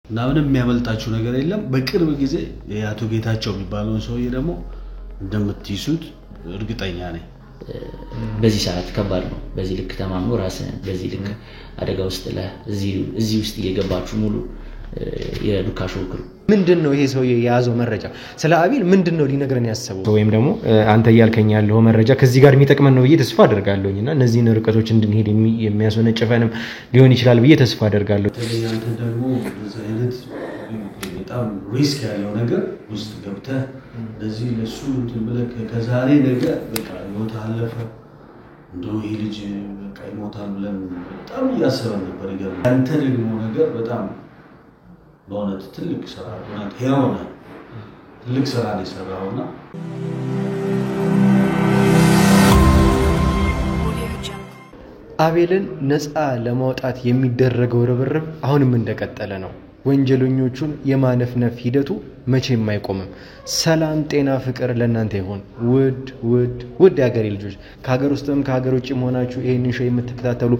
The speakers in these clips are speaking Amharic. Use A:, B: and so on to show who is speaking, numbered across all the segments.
A: እና ምንም የሚያመልጣችሁ ነገር የለም በቅርብ ጊዜ የአቶ ጌታቸው የሚባለው ሰውዬ ደግሞ እንደምትይሱት እርግጠኛ ነኝ
B: በዚህ ሰዓት ከባድ ነው በዚህ ልክ ተማምኖ ራስን በዚህ ልክ አደጋ ውስጥ እዚህ ውስጥ እየገባችሁ ሙሉ የዱካሾ ክሩ
C: ምንድነው ይሄ ሰውዬ የያዘው መረጃ ስለ አቤል ምንድነው ሊነግረን ያሰበው ወይም ደግሞ አንተ ያልከኝ ያለው መረጃ ከዚህ ጋር የሚጠቅመን ነው ብዬ ተስፋ አደርጋለሁና እነዚህን ርቀቶች እንድንሄድ የሚያስወነጭፈንም ሊሆን ይችላል ብዬ ተስፋ አደርጋለሁ
A: አንተ ደግሞ አይነት በጣም ሪስክ ያለው ነገር ውስጥ ገብተህ ለዚህ ለሱ ብለህ ከዛሬ ነገ በቃ ህይወት አለፈ እንደው ይሄ ልጅ በቃ ይሞታል ብለን በጣም እያሰበን ነበር ይገርም አንተ ደግሞ ነገር በጣም በእውነት ትልቅ ስራ ነው ሄሮና ትልቅ ስራ ነው የሰራውና
C: አቤልን ነፃ ለማውጣት የሚደረገው ርብርብ አሁንም እንደቀጠለ ነው ወንጀለኞቹን የማነፍነፍ ሂደቱ መቼም አይቆምም ሰላም ጤና ፍቅር ለእናንተ ይሁን ውድ ያገሬ ልጆች ከሀገር ውስጥም ከሀገር ውጭም ሆናችሁ ይሄንን ሾው የምትከታተሉ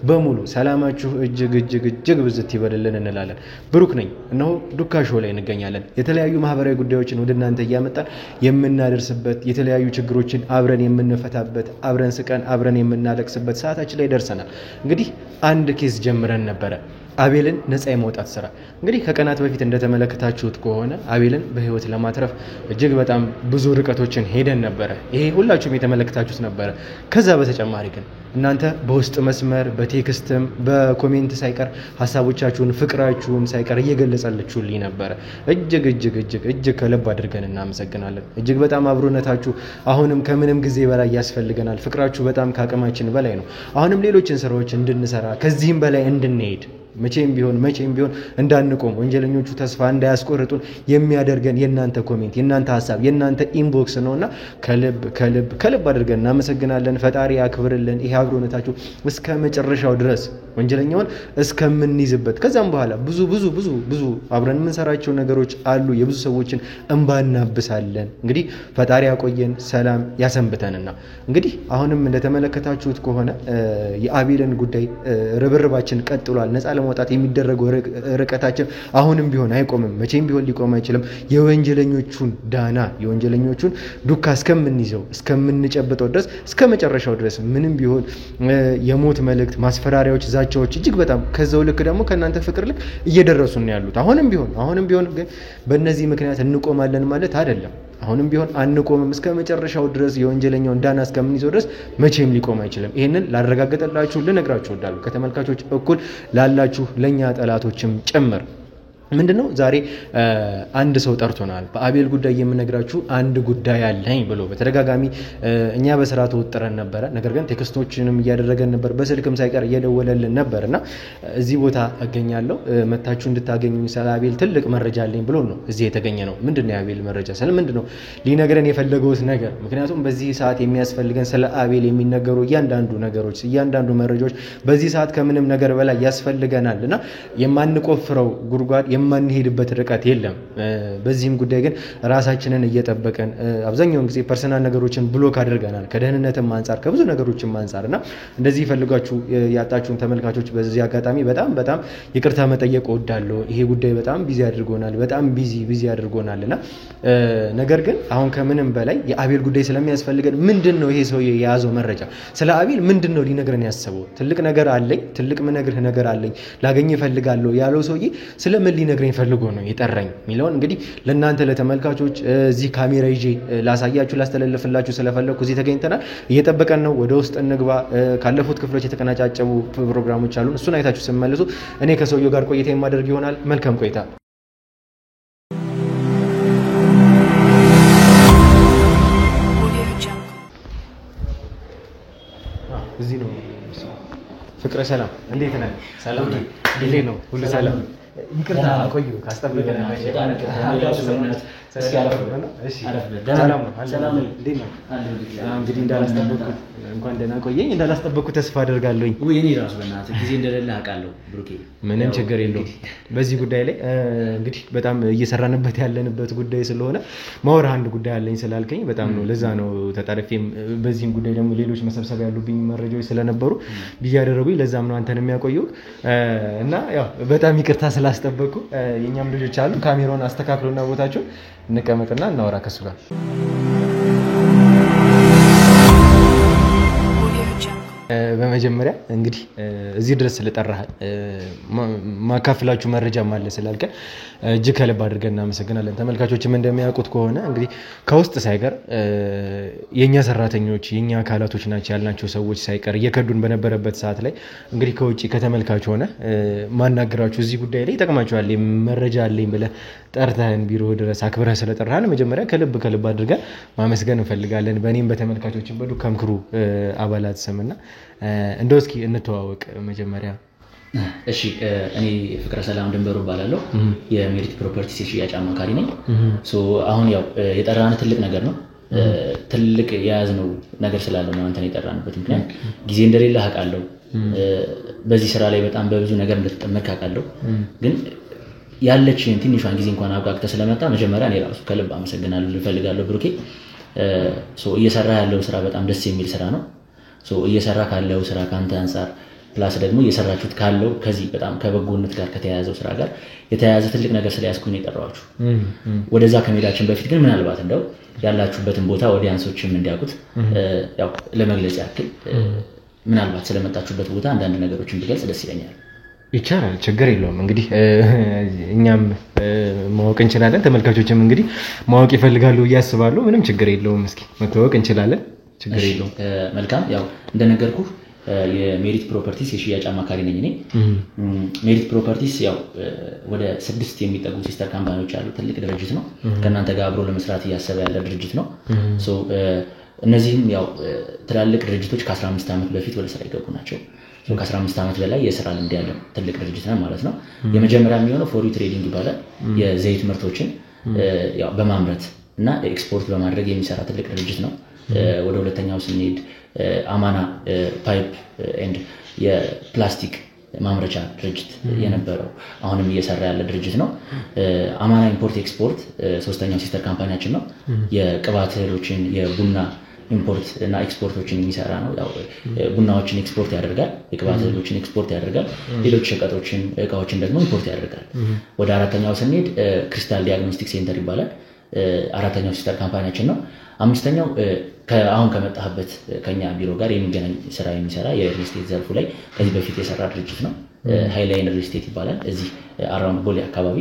C: በሙሉ ሰላማችሁ እጅግ ብዝት ይበልልን እንላለን ብሩክ ነኝ እነሆ ዱካ ሾው ላይ እንገኛለን የተለያዩ ማህበራዊ ጉዳዮችን ወደ እናንተ እያመጣን የምናደርስበት የተለያዩ ችግሮችን አብረን የምንፈታበት አብረን ስቀን አብረን የምናለቅስበት ሰዓታችን ላይ ደርሰናል እንግዲህ አንድ ኬስ ጀምረን ነበር አቤልን ነፃ የማውጣት ስራ እንግዲህ ከቀናት በፊት እንደተመለከታችሁት ከሆነ አቤልን በህይወት ለማትረፍ እጅግ በጣም ብዙ ርቀቶችን ሄደን ነበር ይሄ ሁላችሁም የተመለከታችሁት ነበር ከዛ በተጨማሪ ግን እናንተ በውስጥ መስመር በቴክስትም በኮሜንት ሳይቀር ሐሳቦቻችሁን ፍቅራችሁን ሳይቀር እየገለጻላችሁልኝ ነበር እጅግ ከልብ አድርገን እናመሰግናለን እጅግ በጣም አብሮነታችሁ አሁንም ከምንም ጊዜ በላይ ያስፈልገናል ፍቅራችሁ በጣም ካቀማችን በላይ ነው አሁንም ሌሎችን ስራዎች እንድንሰራ ከዚህም በላይ እንድንሄድ መቼም ቢሆን እንዳንቆም ወንጀለኞቹ ተስፋ እንዳያስቆርጡን የሚያደርገን የናንተ ኮሜንት የናንተ ሐሳብ የናንተ ኢንቦክስ ነውና ከልብ አድርገን እናመሰግናለን ፈጣሪ ያክብርልን ይሄ አብሮነታችሁ እስከ መጨረሻው ድረስ ወንጀለኛውን እስከምንይዝበት ከዛም በኋላ ብዙ አብረን የምንሰራቸው ነገሮች አሉ የብዙ ሰዎችን እንባ እናብሳለን እንግዲህ ፈጣሪ ያቆየን ሰላም ያሰንብተንና እንግዲህ አሁንም እንደተመለከታችሁት ከሆነ የአቤልን ጉዳይ ርብርባችን ቀጥሏል ነፃ ለማውጣት የሚደረገው ርቀታችን አሁንም ቢሆን አይቆምም መቼም ቢሆን ሊቆም አይችልም የወንጀለኞቹን ዳና የወንጀለኞቹን ዱካ እስከምንይዘው እስከምንጨብጠው ድረስ እስከመጨረሻው ድረስ ምንም ቢሆን የሞት መልእክት ማስፈራሪያዎች ዛቻዎች እጅግ በጣም ከዛው ልክ ደግሞ ከናንተ ፍቅር ልክ እየደረሱ ነው ያሉት አሁንም ቢሆን ግን በእነዚህ ምክንያት እንቆማለን ማለት አይደለም አሁንም ቢሆን አንቆምም እስከመጨረሻው ድረስ የወንጀለኛውን ዳና እስከምንይዘው ድረስ መቼም ሊቆም አይችልም ይሄንን ላረጋግጥላችሁ ልነግራችሁ ወዳለሁ ከተመልካቾች እኩል ላላችሁ ለኛ ጠላቶችም ጭምር ምንድነው ዛሬ አንድ ሰው ጠርቶናል በአቤል ጉዳይ የምነግራችሁ አንድ ጉዳይ አለኝ ብሎ በተደጋጋሚ እኛ በስራ ተወጥረን ነበር ነገር ግን ቴክስቶችንም ያደረገን ነበር በስልክም ሳይቀር እየደወለልን ነበርና እዚህ ቦታ አገኛለሁ መታችሁ እንድታገኙኝ ሰላቤል ትልቅ መረጃ አለኝ ብሎ ነው እዚህ የተገኘ ነው ምንድነው የአቤል መረጃ ስለምንድነው ሊነግረን የፈለገው ነገር ምክንያቱም በዚህ ሰዓት የሚያስፈልገን ስለ አቤል የሚነገሩ እያንዳንዱ መረጃዎች በዚህ ሰዓት ከምንም ነገር በላይ ያስፈልገናልና የማንቆፍረው ጉድጓድ የማንሄድበት ርቀት የለም በዚህም ጉዳይ ግን ራሳችንን እየጠበቀን አብዛኛውን ጊዜ ፐርሰናል ነገሮችን ብሎክ አድርገናል ከደህንነትም አንፃር ከብዙ ነገሮችም አንፃርና እንደዚህ ይፈልጋችሁ ያጣችሁን ተመልካቾች በዚህ አጋጣሚ በጣም ይቅርታ መጠየቅ እወዳለሁ ይሄ ጉዳይ በጣም ቢዚ አድርጎናልና ነገር ግን አሁን ከምንም በላይ የአቤል ጉዳይ ስለሚያስፈልገን ምንድነው ይሄ ሰው የያዘው መረጃ ስለ አቤል ምንድነው ሊነግረን ያሰበው ትልቅ ምነግርህ ነገር አለኝ ላገኝ እፈልጋለሁ ያለው ሰውዬ ስለምን ሊነግረኝ ፈልጎ ነው የጠራኝ ሚሊዮን እንግዲህ ለእናንተ ለተመልካቾች እዚህ ካሜራ ይዤ ላሳያችሁ ላስተላልፍላችሁ ስለፈለኩ እዚህ ተገኝተናል እየጠበቀን ነው ወደ ውስጥ እንግባ ካለፉት ክፍሎች የተቀናጫጨቡ ፕሮግራሞች አሉ እሱን አይታችሁ ስመለሱ እኔ ከሰውየው ጋር ቆይታ የማደርግ ይሆናል መልካም ቆይታ እዚህ ነው ፍቅረ ሰላም እንዴት ነህ ሰላም እንዴት ነው ሁሉ ሰላም ይቅርታ አቆዩ ካስተበለና
B: እስኪ አረፍ
C: ነው። እሺ
B: ሰላም ነው።
C: ሰላም ነው። እንዴት ነው? እንግዲህ እንዳላስጠበቅኩት እንኳን ደህና ቆየኝ። እንዳላስጠበቅኩት ተስፋ አደርጋለሁ።
B: ወይ እኔ ራሱ በእናትህ ጊዜ እንደሌለ አውቃለሁ ብሩኬ።
C: ምንም ችግር የለውም። በዚህ ጉዳይ ላይ እንግዲህ በጣም እየሰራንበት ያለንበት ጉዳይ ስለሆነ ማወራ አንድ ጉዳይ አለኝ ስላልከኝ በጣም ነው ለዛ ነው ተጣርፌም በዚህም ጉዳይ ደግሞ ሌሎች መሰብሰብ ያሉብኝ መረጃዎች ስለነበሩ ቢዚ ያደረጉኝ ለዛም ነው አንተን የሚያቆየው እና ያው በጣም ይቅርታ ስላስጠበቅኩ የኛም ልጆች አሉ ካሜራውን አስተካክሎና ቦታቸው እንቀመጥና እናወራ ከሱ ጋር በመጀመሪያ እንግዲህ እዚህ ድረስ ስለጠራህ ማካፍላችሁ መረጃ ማለት ስላልከ እጅግ ከልብ አድርገን እናመሰግናለን። ተመልካቾችም እንደሚያውቁት ከሆነ እንግዲህ ከውስጥ ሳይቀር የኛ ሰራተኞች የኛ አካላቶች ናቸው ያልናቸው ሰዎች ሳይቀር እየከዱን በነበረበት ሰዓት ላይ እንግዲህ ከውጪ ከተመልካች ሆነ ማናገራችሁ እዚህ ጉዳይ ላይ ይጠቅማችኋል መረጃ አለኝ ብለህ ጠርተህን ቢሮ ድረስ አክብረህ ስለጠራህን መጀመሪያ ከልብ አድርገን ማመስገን እንፈልጋለን። በእኔም በተመልካቾችም በዱካም ክሩ አባላት ስምና እንደው እስኪ እንተዋወቅ መጀመሪያ።
B: እሺ እኔ ፍቅረ ሰላም ድንበሩ እባላለሁ የሜሪት ፕሮፐርቲስ የሽያጭ አማካሪ ነኝ። አሁን ያው የጠራን ትልቅ ነገር ነው ትልቅ የያዝነው ነገር ስላለ ነው አንተን የጠራንበት ምክንያት ጊዜ እንደሌለ አውቃለሁ። በዚህ ስራ ላይ በጣም በብዙ ነገር እንደተጠመድክ አውቃለሁ። ግን ያለችን ትንሿን ጊዜ እንኳን አብቃቅተህ ስለመጣ መጀመሪያ እኔ ራሱ ከልብ አመሰግናለሁ ልፈልጋለሁ ብሩኬ። እየሰራ ያለው ስራ በጣም ደስ የሚል ስራ ነው። እየሰራ ካለው ስራ ካንተ አንፃር ፕላስ ደግሞ እየሰራችሁት ካለው ከዚህ በጣም ከበጎነት ጋር ከተያያዘው ስራ ጋር የተያያዘ ትልቅ ነገር ስለያዝኩኝ ነው የጠራኋችሁ። ወደዛ ከመሄዳችን በፊት ግን ምናልባት እንደው ያላችሁበትን ቦታ ኦዲየንሶችም እንዲያውቁት ያው ለመግለጽ ያክል ምናልባት ስለመጣችሁበት ቦታ አንዳንድ ነገሮችን ቢገልጽ ደስ ይለኛል።
C: ይቻላል፣ ችግር የለውም። እንግዲህ እኛም ማወቅ እንችላለን፣ ተመልካቾችም እንግዲህ ማወቅ ይፈልጋሉ እያስባሉ ምንም ችግር የለውም። እስኪ መተዋወቅ እንችላለን፣ ችግር የለውም።
B: መልካም። ያው እንደነገርኩ የሜሪት ፕሮፐርቲስ የሽያጭ አማካሪ ነኝ እኔ። ሜሪት ፕሮፐርቲስ ያው ወደ 6 የሚጠጉ ሲስተር ካምፓኒዎች አሉ። ትልቅ ድርጅት ነው። ከእናንተ ጋር አብሮ ለመስራት እያሰበ ያለ ድርጅት ነው። እነዚህም ያው ትላልቅ ድርጅቶች ከ15 ዓመት በፊት ወደ ስራ የገቡ ናቸው። ከ15 ዓመት በላይ የስራ ልምድ ያለው ትልቅ ድርጅት ነው ማለት ነው። የመጀመሪያ የሚሆነው ፎሪ ትሬዲንግ ይባላል። የዘይት ምርቶችን ያው በማምረት እና ኤክስፖርት በማድረግ የሚሰራ ትልቅ ድርጅት ነው። ወደ ሁለተኛው ስንሄድ አማና ፓይፕ ኤንድ የፕላስቲክ ማምረቻ ድርጅት የነበረው አሁንም እየሰራ ያለ ድርጅት ነው። አማና ኢምፖርት ኤክስፖርት ሶስተኛው ሲስተር ካምፓኒያችን ነው። የቅባት እህሎችን የቡና ኢምፖርት እና ኤክስፖርቶችን የሚሰራ ነው። ያው ቡናዎችን ኤክስፖርት ያደርጋል፣ የቅባት እህሎችን ኤክስፖርት ያደርጋል፣ ሌሎች ሸቀጦችን እቃዎችን ደግሞ ኢምፖርት ያደርጋል። ወደ አራተኛው ስንሄድ ክሪስታል ዲያግኖስቲክ ሴንተር ይባላል። አራተኛው ሲስተር ካምፓኒያችን ነው። አምስተኛው አሁን ከመጣህበት ከኛ ቢሮ ጋር የሚገናኝ ስራ የሚሰራ የሪል ስቴት ዘርፉ ላይ ከዚህ በፊት የሰራ ድርጅት ነው። ሃይላይን ሪል ስቴት ይባላል። እዚህ አራውንድ ቦሌ አካባቢ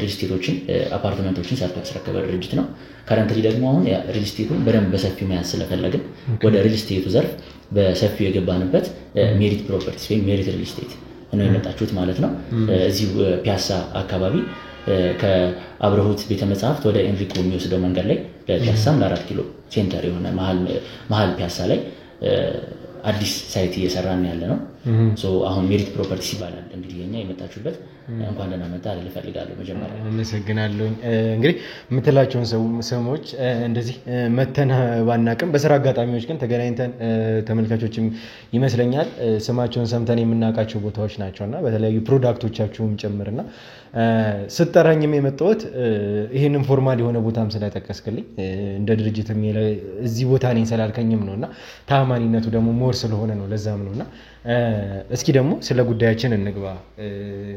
B: ሪል ስቴቶችን አፓርትመንቶችን ሰርቶ ያስረከበ ድርጅት ነው። ከረንትሊ ደግሞ አሁን ሪል ስቴቱን በደንብ በሰፊው መያዝ ስለፈለግን ወደ ሪል ስቴቱ ዘርፍ በሰፊው የገባንበት ሜሪት ፕሮፐርቲስ ወይም ሜሪት ሪል ስቴት ነው የመጣችሁት ማለት ነው። እዚሁ ፒያሳ አካባቢ ከአብረሁት ቤተ መጻሕፍት ወደ ኤንሪኮ የሚወስደው መንገድ ላይ ለፒያሳም ለ4 ኪሎ ሴንተር የሆነ መሀል ፒያሳ ላይ አዲስ ሳይት እየሰራን ያለ ነው። አሁን ሜሪት ፕሮፐርቲስ ይባላል። እንግዲህ የኛ የመጣችሁበት እንኳን ደህና መጣ ልፈልጋለሁ። መጀመሪያ
C: አመሰግናለሁ። እንግዲህ የምትላቸውን ሰዎች እንደዚህ መተና ባናቅም በስራ አጋጣሚዎች ግን ተገናኝተን ተመልካቾችም ይመስለኛል ስማቸውን ሰምተን የምናውቃቸው ቦታዎች ናቸውና በተለያዩ ፕሮዳክቶቻችሁም ጨምርና ስጠራኝም የመጣሁት ይሄንን ፎርማል የሆነ ቦታም ስለጠቀስክልኝ እንደ ድርጅትም እዚህ ቦታ ነኝ ስላልከኝም ነውና ታማኒነቱ ደግሞ ሞር ስለሆነ ነው ለዛም ነውና እስኪ ደግሞ ስለ ጉዳያችን እንግባ።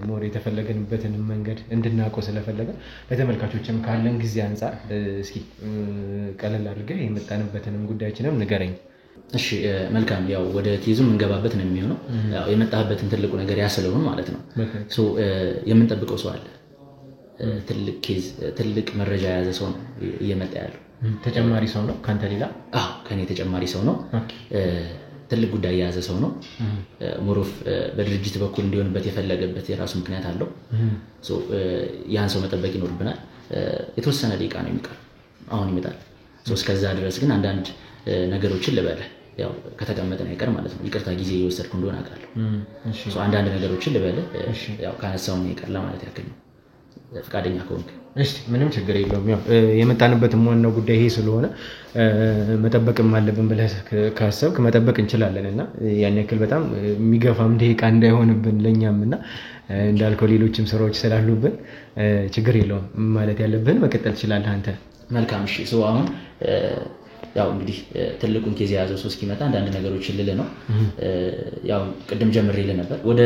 C: ሞር የተፈለገንበትን መንገድ እንድናውቀው ስለፈለገን ለተመልካቾችም ካለን ጊዜ አንፃር እስኪ ቀለል አድርገህ የመጣንበትንም ጉዳያችንም ንገረኝ።
B: እሺ መልካም። ያው ወደ ኬዙም እንገባበት ነው የሚሆነው። ያው የመጣህበትን ትልቁ ነገር ያስለውን ማለት ነው። የምንጠብቀው ሰው አለ። ትልቅ ኬዝ ትልቅ መረጃ የያዘ ሰው ነው እየመጣ ያለው።
C: ተጨማሪ ሰው ነው ካንተ ሌላ?
B: አዎ ከኔ ተጨማሪ ሰው ነው። ትልቅ ጉዳይ የያዘ ሰው ነው። ሞሮፍ በድርጅት በኩል እንዲሆንበት የፈለገበት የራሱ ምክንያት አለው። ያን ሰው መጠበቅ ይኖርብናል። የተወሰነ ደቂቃ ነው የሚቀር፣ አሁን ይመጣል። እስከዛ ድረስ ግን አንዳንድ ነገሮችን ልበልህ፣ ያው ከተቀመጠን አይቀር ማለት ነው። ይቅርታ ጊዜ እየወሰድኩ እንደሆነ አውቃለሁ። አንዳንድ ነገሮችን ልበልህ፣ ያው ካነሳውን አይቀር ለማለት ያክል ነው። ፍቃደኛ ከሆንክ።
C: እሺ ምንም ችግር የለውም። ያው የመጣንበትም ዋናው ጉዳይ ይሄ ስለሆነ መጠበቅም አለብን ብለህ ካሰብክ መጠበቅ እንችላለን እና ያን ያክል በጣም የሚገፋም ደቂቃ እንዳይሆንብን ለኛም እና እንዳልከው ሌሎችም ስራዎች ስላሉብን ችግር የለውም ማለት ያለብን መቀጠል ትችላለህ አንተ።
B: መልካም እሺ። አሁን ያው እንግዲህ ትልቁን ኬዝ የያዘው ሰው እስኪመጣ አንዳንድ ነገሮችን ልልህ ነው። ያው ቅድም ጀምሬልህ ነበር ወደ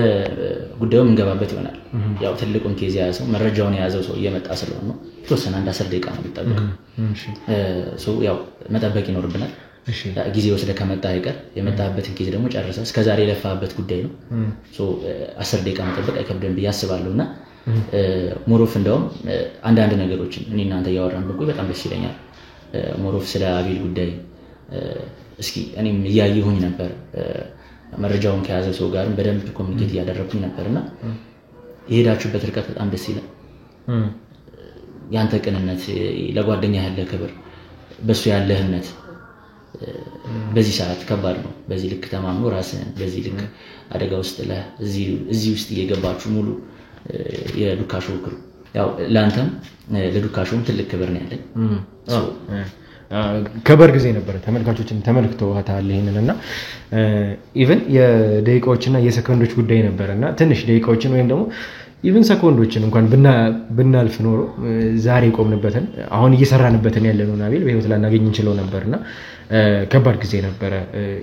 B: ጉዳዩ እንገባበት ይሆናል። ያው ትልቁን ኬዝ የያዘው መረጃውን የያዘው ሰው እየመጣ ስለሆነ ነው። የተወሰነ አንድ 10 ደቂቃ ነው የሚጠብቀው። ያው መጠበቅ ይኖርብናል። ጊዜ ወስደህ ከመጣ አይቀር የመጣበትን ኬዝ ደግሞ ጨርሰህ እስከዛሬ የለፋበት ጉዳይ ነው። 10 ደቂቃ መጠበቅ አይከብድም ብዬ አስባለሁና ሞሮፍ እንደውም አንዳንድ ነገሮችን እኔ እናንተ እያወራን ብንቆይ በጣም ደስ ይለኛል። ሞሮፍ ስለ አቤል ጉዳይ እስኪ እኔም እያየሁኝ ነበር። መረጃውን ከያዘ ሰው ጋርም በደንብ ኮሚኒኬት እያደረኩኝ ነበርና የሄዳችሁበት ርቀት በጣም ደስ ይላል። ያንተ ቅንነት፣ ለጓደኛ ያለ ክብር፣ በሱ ያለህ እምነት በዚህ ሰዓት ከባድ ነው። በዚህ ልክ ተማምኖ ራስን በዚህ ልክ አደጋ ውስጥ እዚህ ውስጥ እየገባችሁ ሙሉ የዱካሾ ክሩ ያው ላንተም ለዱካሾም ትልቅ ክብር ነው ያለኝ።
C: ከበር ጊዜ ነበር ተመልካቾችን ተመልክተውታል ይሄንንና ኢቭን የደቂቃዎችና የሰከንዶች ጉዳይ ነበርና ትንሽ ደቂቃዎችን ወይም ደግሞ ኢቭን ሰከንዶችን እንኳን ብናልፍ ኖሮ ዛሬ ቆምንበትን አሁን እየሰራንበትን ያለነው አቤል በህይወት ላናገኝ እንችለው ነበርና ከባድ ጊዜ ነበር።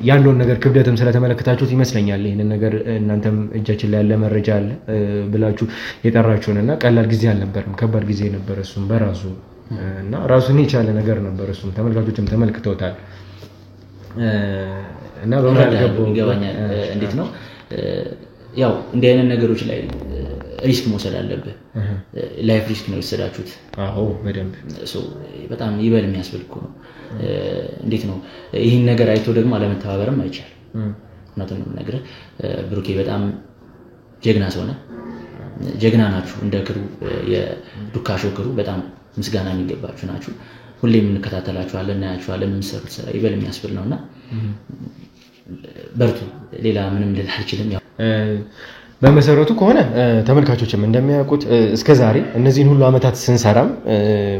C: ያለውን ነገር ክብደትም ስለተመለከታችሁት ይመስለኛል ይሄንን ነገር እናንተም እጃችን ላይ ያለ መረጃ አለ ብላችሁ የጠራችሁንና ቀላል ጊዜ አልነበረም። ከባድ ጊዜ ነበር እሱም በራሱ እና ራሱን የቻለ ነገር ነበር። እሱም ተመልካቾችም ተመልክተውታል እና በመሃል ገባው
B: ይገባኛል። እንዴት ነው ያው እንዲህ አይነት ነገሮች ላይ ሪስክ መውሰድ አለብህ። ላይፍ ሪስክ ነው የወሰዳችሁት።
C: አዎ በደንብ
B: በጣም ይበል የሚያስብል እኮ ነው። እንዴት ነው ይህን ነገር አይቶ ደግሞ አለመተባበርም አይቻልም። እውነቱን ነው የምነግርህ ብሩኬ በጣም ጀግና ሰው ነህ። ጀግና ናችሁ እንደ ክሩ የዱካሾ ክሩ በጣም ምስጋና የሚገባችሁ ናችሁ። ሁሌም እንከታተላችኋለን፣ እናያችኋለን። የምትሰሩት ስራ ይበል የሚያስብል ነውና በርቱ። ሌላ ምንም ልል አልችልም። ያው
C: በመሰረቱ ከሆነ ተመልካቾችም እንደሚያውቁት እስከዛሬ እነዚህን ሁሉ አመታት ስንሰራም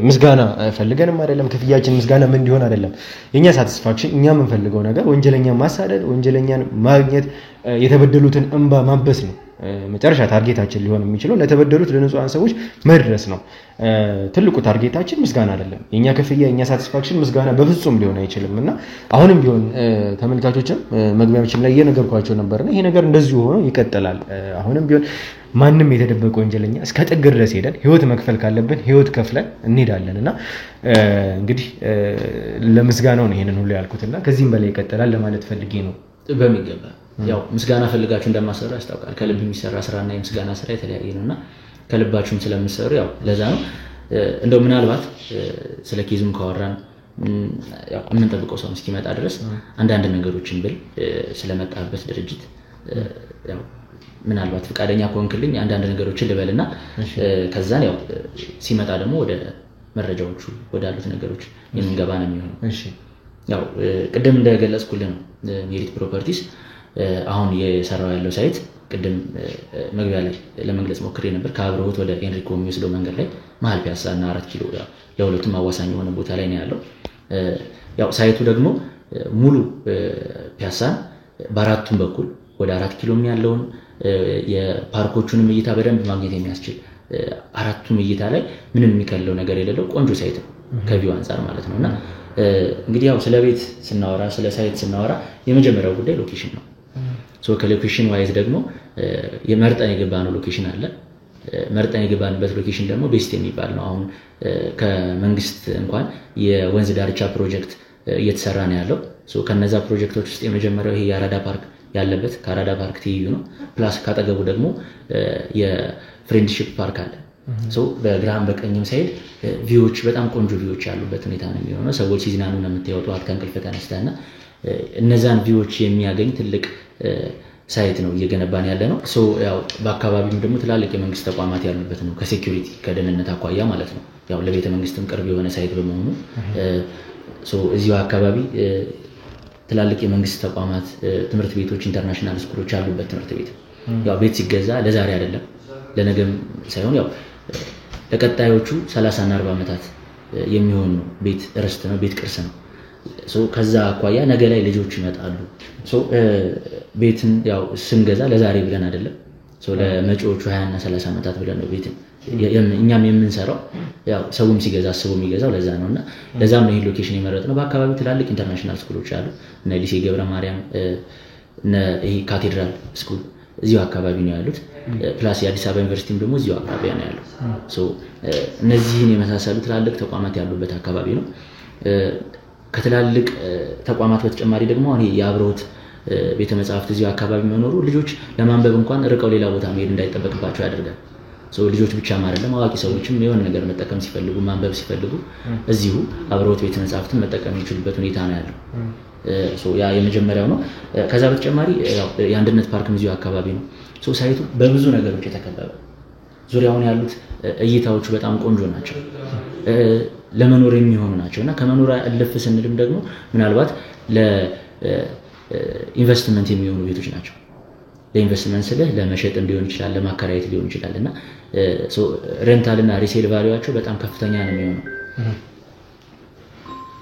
C: ምስጋና ፈልገንም አይደለም፣ ክፍያችን ምስጋና ምን እንዲሆን አይደለም። የኛ ሳቲስፋክሽን እኛ የምንፈልገው ነገር ወንጀለኛን ማሳደድ፣ ወንጀለኛን ማግኘት፣ የተበደሉትን እንባ ማበስ ነው። መጨረሻ ታርጌታችን ሊሆን የሚችለው ለተበደሉት ለንጹሃን ሰዎች መድረስ ነው። ትልቁ ታርጌታችን ምስጋና አይደለም። የኛ ክፍያ የኛ ሳቲስፋክሽን ምስጋና በፍጹም ሊሆን አይችልምና አሁንም ቢሆን ተመልካቾችም መግቢያችን ላይ የነገርኳቸው ነበርና ይሄ ነገር እንደዚሁ ሆኖ ይቀጥላል። አሁንም ቢሆን ማንም የተደበቀ ወንጀለኛ እስከ ጥግ ድረስ ሄደን ህይወት መክፈል ካለብን ህይወት ከፍለን እንሄዳለንና እንግዲህ ለምስጋናው ነው ይሄንን ሁሉ ያልኩትና ከዚህም በላይ ይቀጥላል ለማለት ፈልጌ ነው።
B: በሚገባ ያው ምስጋና ፈልጋችሁ እንደማሰራ ያስታውቃል። ከልብ የሚሰራ ስራና የምስጋና ስራ የተለያየ ነውና ከልባችሁም ስለምትሰሩ ያው ለዛ ነው። እንደው ምናልባት ስለ ኬዙም ካወራን ያው የምንጠብቀው ሰው እስኪመጣ ድረስ አንዳንድ ነገሮችን ብል ስለመጣበት ድርጅት ያው ምናልባት ፍቃደኛ ከሆንክልኝ አንዳንድ ነገሮችን ልበልና ከዛን ያው ሲመጣ ደግሞ ወደ መረጃዎቹ ወዳሉት ነገሮች የምንገባ ነው የሚሆነው።
C: እሺ
B: ያው ቅድም እንደገለጽኩልህ ነው ሜሪት ፕሮፐርቲስ አሁን የሰራው ያለው ሳይት ቅድም መግቢያ ላይ ለመግለጽ ሞክሬ ነበር። ከአብረውት ወደ ኤንሪኮ የሚወስደው መንገድ ላይ መሃል ፒያሳ እና 4 ኪሎ ለሁለቱም አዋሳኝ የሆነ ቦታ ላይ ነው ያለው። ያው ሳይቱ ደግሞ ሙሉ ፒያሳን በአራቱም በኩል ወደ 4 ኪሎም ያለውን የፓርኮቹንም እይታ በደንብ ማግኘት የሚያስችል አራቱም እይታ ላይ ምንም የሚከለው ነገር የሌለው ቆንጆ ሳይት ነው ከቪው አንፃር ማለት ነውና እንግዲህ ያው ስለ ቤት ስናወራ ስለ ሳይት ስናወራ የመጀመሪያው ጉዳይ ሎኬሽን ነው። ከሎኬሽን ዋይዝ ደግሞ የመርጠን የገባነው ሎኬሽን አለ። መርጠን የገባንበት ሎኬሽን ደግሞ ቤስት የሚባል ነው። አሁን ከመንግስት እንኳን የወንዝ ዳርቻ ፕሮጀክት እየተሰራ ነው ያለው። ከነዛ ፕሮጀክቶች ውስጥ የመጀመሪያው ይሄ የአራዳ ፓርክ ያለበት ከአራዳ ፓርክ ትይዩ ነው። ፕላስ ካጠገቡ ደግሞ የፍሬንድሺፕ ፓርክ አለ። በግራም በቀኝም ሳይድ ቪዎች በጣም ቆንጆ ቪዎች ያሉበት ሁኔታ ነው የሚሆነው። ሰዎች ሲዝናኑ ነው የምታዩት ዋት ከእንቅልፍ ተነስተና እነዛን ቪዎች የሚያገኝ ትልቅ ሳይት ነው እየገነባን ያለ ነው። ያው በአካባቢው ደግሞ ትላልቅ የመንግስት ተቋማት ያሉበት ነው ከሴኩሪቲ ከደህንነት አኳያ ማለት ነው። ያው ለቤተ መንግስትም ቅርብ የሆነ ሳይት በመሆኑ እዚሁ አካባቢ ትላልቅ የመንግስት ተቋማት ትምህርት ቤቶች ኢንተርናሽናል ስኩሎች ያሉበት ትምህርት ቤት ያው ቤት ሲገዛ ለዛሬ አይደለም ለነገም ሳይሆን ያው ለቀጣዮቹ 30 እና 40 ዓመታት የሚሆን ነው ቤት ርስት ነው ቤት ቅርስ ነው ከዛ አኳያ ነገ ላይ ልጆች ይመጣሉ ቤትን ያው ስንገዛ ለዛሬ ብለን አይደለም ለመጪዎቹ 20 እና 30 ዓመታት ብለን ነው ቤትን እኛም የምንሰራው ያው ሰውም ሲገዛ አስቦ የሚገዛው ለዛ ነውና ለዛም ነው ይሄ ሎኬሽን የመረጥነው በአካባቢው ትላልቅ ኢንተርናሽናል ስኩሎች አሉ እነ ሊሴ ገብረ ማርያም እነ ይሄ ካቴድራል ስኩል እዚሁ አካባቢ ነው ያሉት ፕላስ የአዲስ አበባ ዩኒቨርሲቲም ደግሞ እዚሁ አካባቢ ነው ያለው እነዚህን የመሳሰሉ ትላልቅ ተቋማት ያሉበት አካባቢ ነው ከትላልቅ ተቋማት በተጨማሪ ደግሞ እኔ የአብሮት ቤተ መጻሕፍት እዚሁ አካባቢ መኖሩ ልጆች ለማንበብ እንኳን ርቀው ሌላ ቦታ መሄድ እንዳይጠበቅባቸው ያደርጋል ልጆች ብቻ አይደለም አዋቂ ሰዎችም የሆነ ነገር መጠቀም ሲፈልጉ ማንበብ ሲፈልጉ እዚሁ አብሮት ቤተ መጻሕፍትን መጠቀም የሚችሉበት ሁኔታ ነው ያለው ያ የመጀመሪያው ነው ከዛ በተጨማሪ የአንድነት ፓርክም እዚሁ አካባቢ ነው ሳይቱ በብዙ ነገሮች የተከበበ ዙሪያውን ያሉት እይታዎቹ በጣም ቆንጆ ናቸው ለመኖር የሚሆኑ ናቸውና ከመኖር አለፍ ስንልም ደግሞ ምናልባት ለኢንቨስትመንት የሚሆኑ ቤቶች ናቸው ለኢንቨስትመንት ስለ ለመሸጥ ሊሆን ይችላል ለማከራየት ሊሆን ይችላልና ሬንታል እና ሪሴል ቫልዩአቸው በጣም ከፍተኛ ነው የሚሆነው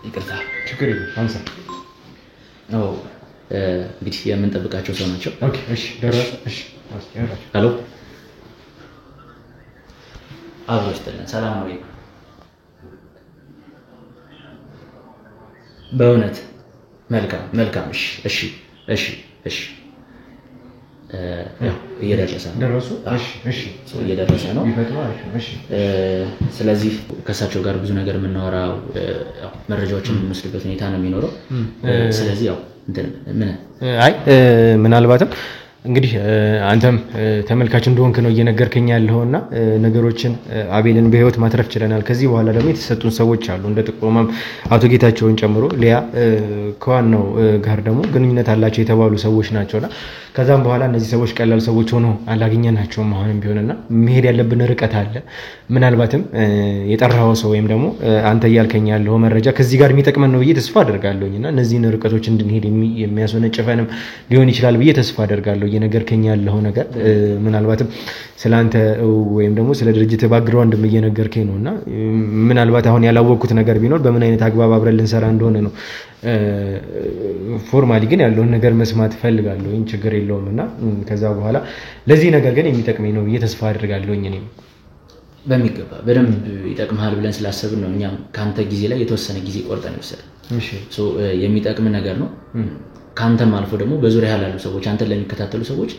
B: ይቅርታ
C: ችግር የለም አንሳ
B: እንግዲህ የምንጠብቃቸው ሰው ናቸው
C: ኦኬ እሺ ደረሰ እሺ
B: ሄሎ አብሮስተልን ሰላም ነው በእውነት መልካም እሺ እየደረሰ ነው
C: ደረሱ እሺ
B: እየደረሰ ነው
C: ይፈጥራል እሺ
B: ስለዚህ ከሳቸው ጋር ብዙ ነገር የምናወራው መረጃዎችን የምንወስድበት ሁኔታ ነው የሚኖረው ስለዚህ ያው
C: ምናልባትም እንግዲህ አንተም ተመልካች እንደሆንክ ነው እየነገርከኝ ያለውና ነገሮችን አቤልን በህይወት ማትረፍ ችለናል ከዚህ በኋላ ደግሞ የተሰጡን ሰዎች አሉ እንደ ጥቆማም አቶ ጌታቸውን ጨምሮ ሊያ ከዋናው ጋር ደግሞ ግንኙነት አላቸው የተባሉ ሰዎች ናቸውና ከዛም በኋላ እነዚህ ሰዎች ቀላል ሰዎች ሆነው አላገኘናቸውም አሁንም ቢሆንና መሄድ ያለብን ርቀት አለ ምናልባትም የጠራው ሰው ወይም ደግሞ አንተ ያልከኝ ያለው መረጃ ከዚህ ጋር የሚጠቅመን ነው ብዬ ተስፋ አደርጋለሁኝና እነዚህን ርቀቶች እንድንሄድ የሚያስወነጭፈንም ሊሆን ይችላል ብዬ ተስፋ አደርጋለሁ እየነገርከኝ ያለው ነገር ምናልባትም ስላንተ ወይም ደግሞ ስለ ድርጅት ባክግራውንድ እየነገርከኝ ነውና ምናልባት አሁን ያላወቅኩት ነገር ቢኖር በምን አይነት አግባብ አብረን ልንሰራ እንደሆነ ነው ፎርማሊ ግን ያለውን ነገር መስማት ፈልጋለሁ ችግር የለውምና ከዛ በኋላ ለዚህ ነገር ግን የሚጠቅመኝ ነው ብዬ ተስፋ አደርጋለሁኝ እኔም
B: በሚገባ በደንብ ይጠቅማል ብለን ስላሰብን ነው እኛም ካንተ ጊዜ ላይ የተወሰነ ጊዜ ቆርጠን ወሰድን እሺ የሚጠቅም ነገር ነው ካንተም አልፎ ደግሞ በዙሪያ ያሉ ሰዎች አንተን ለሚከታተሉ ሰዎች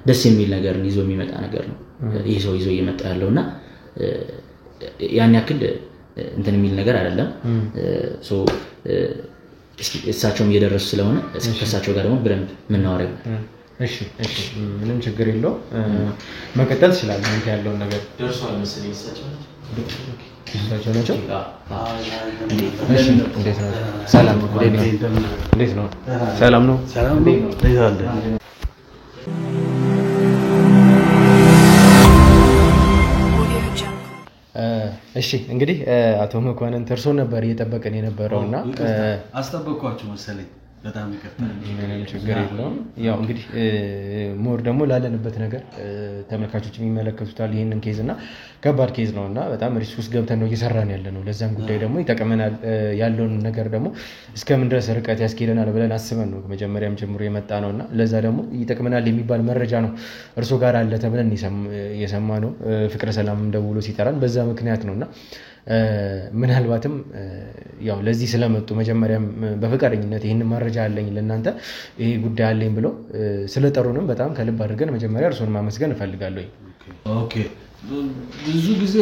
B: ደስ የሚል ነገርን ይዞ የሚመጣ ነገር ነው ይሄ ሰው ይዞ እየመጣ ያለውና ያን ያክል እንትን የሚል ነገር አይደለም እስኪ እሳቸውም እየደረሱ ስለሆነ ከእሳቸው ጋር ደግሞ በደንብ የምናወራው
C: እሺ ምንም ችግር የለው መቀጠል ይችላል አንተ ያለው ነገር
B: ደርሷል መሰለኝ እሳቸው
C: ናቸው እንዴት ነው ሰላም እንዴት ነው ሰላም ነው እሺ እንግዲህ አቶ መኳንን ተርሶ ነበር እየጠበቀን የነበረውና
A: አስጠበቅኳችሁ መሰለኝ በጣም ይከታተል
C: ምንም ችግር የለውም ያው እንግዲህ ሞር ደግሞ ላለንበት ነገር ተመልካቾች የሚመለከቱታል ይሄንን ኬዝ እና ከባድ ኬዝ ነውና በጣም ሪስክ ውስጥ ገብተን ነው እየሰራን ያለነው ለዛም ጉዳይ ደግሞ ይጠቅመናል ያለውን ነገር ደግሞ እስከምን ድረስ ርቀት ያስኬደናል ብለን አስበን ነው መጀመሪያም ጀምሮ የመጣ ነውና ለዛ ደግሞ ይጠቅመናል የሚባል መረጃ ነው እርሶ ጋር አለ ተብለን የሰማነው ፍቅረ ሰላም ደውሎ ሲጠራን በዛ ምክንያት ነውና ምናልባትም ያው ለዚህ ስለመጡ መጀመሪያም በፈቃደኝነት ይሄን መረጃ አለኝ ለእናንተ ይሄ ጉዳይ አለኝ ብሎ ስለጠሩንም በጣም ከልብ አድርገን መጀመሪያ እርሶን ማመስገን እፈልጋለሁ
A: ኦኬ ብዙ ጊዜ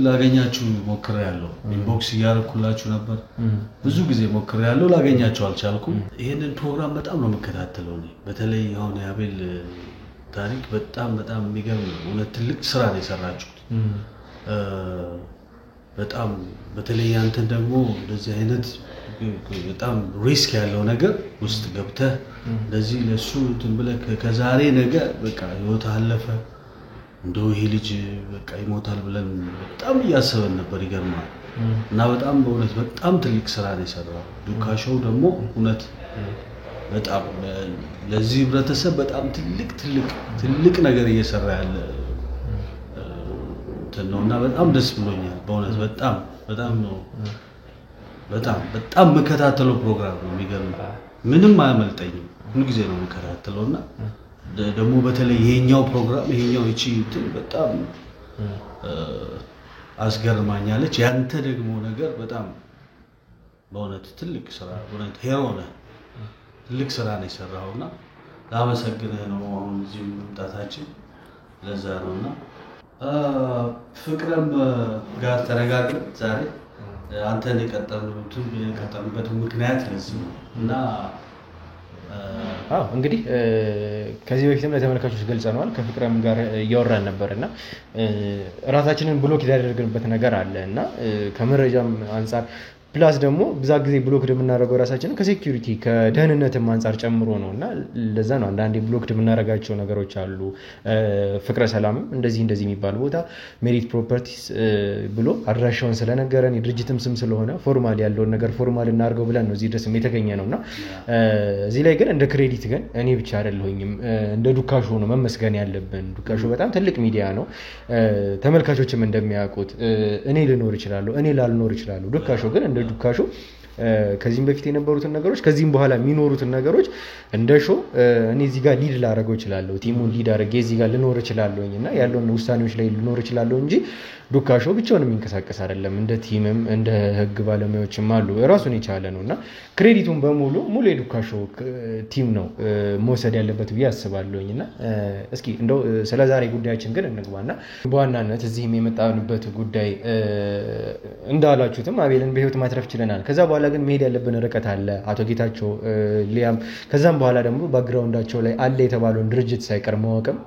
A: ላገኛችሁ ሞክሬያለሁ ኢንቦክስ ያርኩላችሁ ነበር ብዙ ጊዜ ሞክሬያለሁ ላገኛችሁ አልቻልኩም ይሄንን ፕሮግራም በጣም ነው መከታተለው ነው በተለይ አሁን ያቤል ታሪክ በጣም የሚገርም ነው እውነት ትልቅ ስራ ነው የሰራችሁት በጣም በተለይ አንተን ደግሞ እንደዚህ አይነት በጣም ሪስክ ያለው ነገር ውስጥ ገብተህ እንደዚህ ለሱ እንትን ብለህ ከዛሬ ነገ በቃ ህይወት አለፈ እንደው ይሄ ልጅ በቃ ይሞታል ብለን በጣም እያሰበን ነበር ይገርማል እና በጣም በእውነት በጣም ትልቅ ስራ ነው የሰራው ዱካሾው ደግሞ እውነት በጣም ለዚህ ህብረተሰብ በጣም ትልቅ ነገር እየሰራ ያለ እንትን ነውና በጣም ደስ ብሎኛል በእውነት በጣም ነው በጣም መከታተለው ፕሮግራም ነው የሚገርም ምንም አያመልጠኝም ሁሉ ጊዜ ነው መከታተለውና ደግሞ በተለይ ይሄኛው ፕሮግራም ይሄኛው እቺ እንትን በጣም አስገርማኛለች ያንተ ደግሞ ነገር በጣም በእውነት ትልቅ ስራ በእውነት ሄሮ ነህ ትልቅ ስራ ነው የሰራውና ላመሰግንህ ነው አሁን እዚህ መምጣታችን ለዛ ነውና ፍቅርም ጋር ተነጋግረን ዛሬ አንተን የቀጠልንበት ምክንያት ለዚህ ነው እና
C: እንግዲህ ከዚህ በፊትም ለተመልካቾች ገልጸናል ከፍቅርም ጋር እያወራን ነበርና ራሳችንን ብሎክ ያደረግንበት ነገር አለና ከመረጃም አንፃር ፕላስ ደግሞ ብዙ ጊዜ ብሎክ እንደምናደርገው ራሳችንን ከሴኩሪቲ ከደህንነትም አንፃር ጨምሮ ነውና ለዛ ነው አንዳንዴ ብሎክ እንደምናደርጋቸው ነገሮች አሉ ፍቅረ ሰላም እንደዚህ የሚባል ቦታ ሜሪት ፕሮፐርቲስ ብሎ አድራሻውን ስለነገረን የድርጅትም ስም ስለሆነ ፎርማል ያለውን ነገር ፎርማል እናርገው ብለን ነው እዚህ ድረስ የተገኘ ነውና እዚህ ላይ ግን እንደ ክሬዲት ግን እኔ ብቻ አይደለሁኝም እንደ ዱካሾ ነው መመስገን ያለብን ዱካሾ በጣም ትልቅ ሚዲያ ነው ተመልካቾችም እንደሚያውቁት እኔ ልኖር ይችላል እኔ ላልኖር ይችላል ዱካሾ ግን እንደ ዱካሾ ከዚህም በፊት የነበሩትን ነገሮች ከዚህም በኋላ የሚኖሩትን ነገሮች እንደ ሾው እኔ እዚህ ጋር ሊድ ላደርገው እችላለሁ ቲሙን ሊድ አድርጌ እዚህ ጋር ልኖር እችላለሁኝና ያለውን ውሳኔዎች ላይ ልኖር እችላለሁ እንጂ ዱካሾ ብቻውን የሚንቀሳቀስ አይደለም እንደ ቲምም እንደ ህግ ባለሙያዎችም አሉ ራሱን የቻለ ነውና ክሬዲቱን በሙሉ የዱካሾ ቲም ነው መውሰድ ያለበት ብዬ አስባለሁኝና እስኪ እንደው ስለ ዛሬ ጉዳያችን ግን እንግባና በዋናነት እዚህም የመጣንበት ጉዳይ እንዳላችሁትም አቤልን በህይወት ማትረፍ ችለናል ከዛ በኋላ ግን መሄድ ያለብን ርቀት አለ አቶ ጌታቸው ሊያም ከዛም በኋላ ደግሞ ባክግራውንዳቸው ላይ አለ የተባለውን ድርጅት ሳይቀር ማወቅም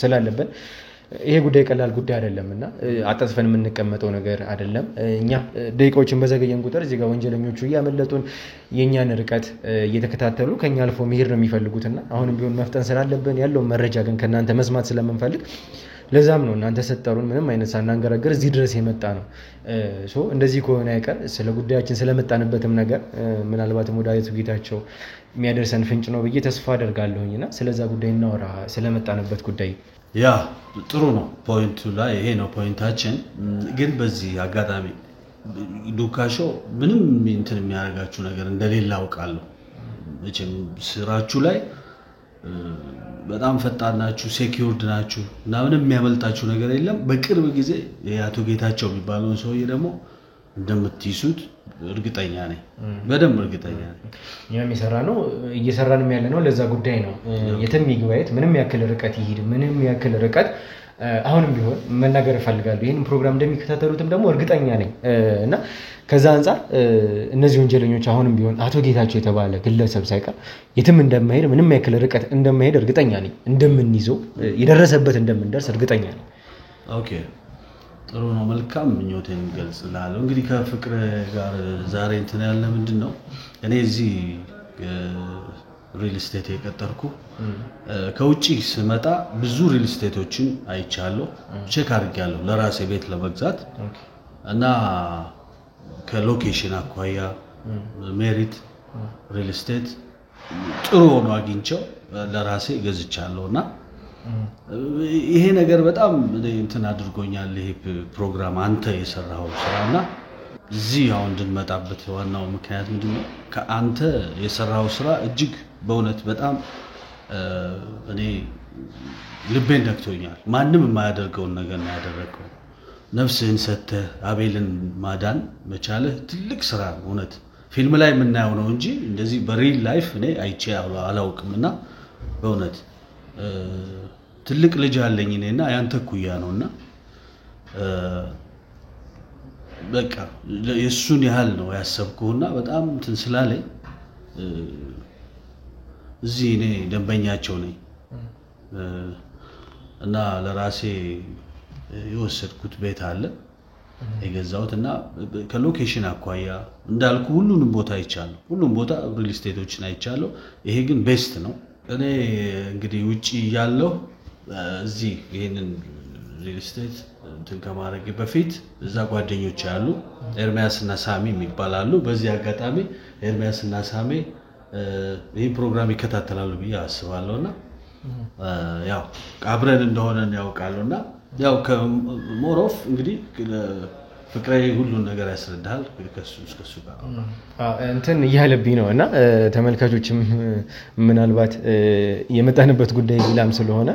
C: ስላለብን ይሄ ጉዳይ ቀላል ጉዳይ አይደለምና አጣጥፈን የምንቀመጠው ነገር አይደለም እኛ ደቂቃዎችን በዘገየን ቁጥር እዚህ ጋር ወንጀለኞቹ ያመለጡን የኛን ርቀት እየተከታተሉ ከኛ አልፎ መሄድ ነው የሚፈልጉትና አሁንም ቢሆን መፍጠን ስላለብን ያለው መረጃ ግን ከናንተ መስማት ስለምንፈልግ ለዛም ነው እናንተ ሰጠሩን ምንም አይነት ሳናንገራገር እዚህ ድረስ የመጣ ነው እንደዚህ ከሆነ አይቀር ስለ ጉዳያችን ስለመጣንበትም ነገር ምናልባትም ወደ አቶ ጌታቸው የሚያደርሰን ፍንጭ ነው ብዬ ተስፋ አደርጋለሁኝና ስለዛ ጉዳይ እናወራ ስለመጣንበት ጉዳይ
A: ያ ጥሩ ነው ፖይንቱ ላይ ይሄ ነው ፖይንታችን ግን በዚህ አጋጣሚ ዱካሾ ምንም እንትን የሚያደርጋችሁ ነገር እንደሌለ አውቃለሁ እቺም ስራችሁ ላይ በጣም ፈጣን ናችሁ ሴኩሪቲ ናችሁ እና ምንም የሚያመልጣችሁ ነገር የለም በቅርብ ጊዜ የአቶ ጌታቸው የሚባለው ሰውዬ ደግሞ እንደምትይሱት እርግጠኛ ነኝ በደንብ እርግጠኛ ነኝ
C: እኛም እየሰራንም ያለ ነው ለዛ ጉዳይ ነው የትም ይግባየት ምንም ያክል ርቀት ይሄድ ምንም ያክል ርቀት አሁንም ቢሆን መናገር እፈልጋለሁ ይሄን ፕሮግራም እንደሚከታተሉትም ደግሞ እርግጠኛ ነኝ እና ከዛ አንፃር እነዚህ ወንጀለኞች አሁንም ቢሆን አቶ ጌታቸው የተባለ ግለሰብ ሳይቀር የትም እንደማይሄድ ምንም ያክል ርቀት እንደማይሄድ እርግጠኛ ነኝ እንደምንይዘው የደረሰበት እንደምንደርስ እርግጠኛ ነኝ
A: ኦኬ ጥሩ ነው መልካም ምኞቴን ገልጽላለሁ እንግዲህ ከፍቅር ጋር ዛሬ እንትን ያለ ምንድነው እኔ እዚህ ሪል ስቴት የቀጠርኩ ከውጪ ስመጣ ብዙ ሪል ስቴቶችን አይቻለሁ ቼክ አድርጌያለሁ ለራሴ ቤት ለመግዛት እና ከሎኬሽን አኳያ ሜሪት ሪል ስቴት ጥሩ ሆኖ አግኝቼው ለራሴ ገዝቻለሁና ይሄ ነገር በጣም እንትን አድርጎኛል ይሄ ፕሮግራም አንተ የሰራው ስራና እዚህ አሁን እንድንመጣበት ዋናው ምክንያት ምንድነው ከአንተ የሰራው ስራ እጅግ በእውነት በጣም እኔ ልቤን ነክቶኛል ማንም የማያደርገውን ነገር ነው ያደረከው ነፍስህን ሰጥተህ አቤልን ማዳን መቻልህ ትልቅ ስራ ነው እውነት ፊልም ላይ የምናየው ነው እንጂ እንደዚህ በሪል ላይፍ እኔ አይቼ አላውቅምና በእውነት ትልቅ ልጅ አለኝ እኔና ያንተ ኩያ ነውና በቃ የሱን ያህል ነው ያሰብኩና በጣም እንትን ስላለኝ እዚህ እኔ ደንበኛቸው ነኝ እና ለራሴ የወሰድኩት ቤት አለ የገዛሁትና ከሎኬሽን አኳያ እንዳልኩ ሁሉንም ቦታ አይቻለሁ ሁሉም ቦታ ሪል ስቴቶችን አይቻለሁ ይሄ ግን ቤስት ነው እኔ እንግዲህ ውጪ ያለው እዚህ ይሄንን ሪል ስቴት እንትን ከማድረግ በፊት እዛ ጓደኞች ያሉ ኤርሚያስና ሳሚ የሚባላሉ በዚህ አጋጣሚ ኤርሚያስና ሳሚ ይሄን ፕሮግራም ይከታተላሉ ብዬ አስባለሁና ያው አብረን እንደሆነ ያውቃሉና ያው ከሞሮፍ እንግዲህ ፍቅሬ ሁሉን ነገር ያስረዳል ከሱ ጋር
C: እንትን እያለብኝ ነው እና ተመልካቾችም ምናልባት የመጣንበት ጉዳይ ሌላም ስለሆነ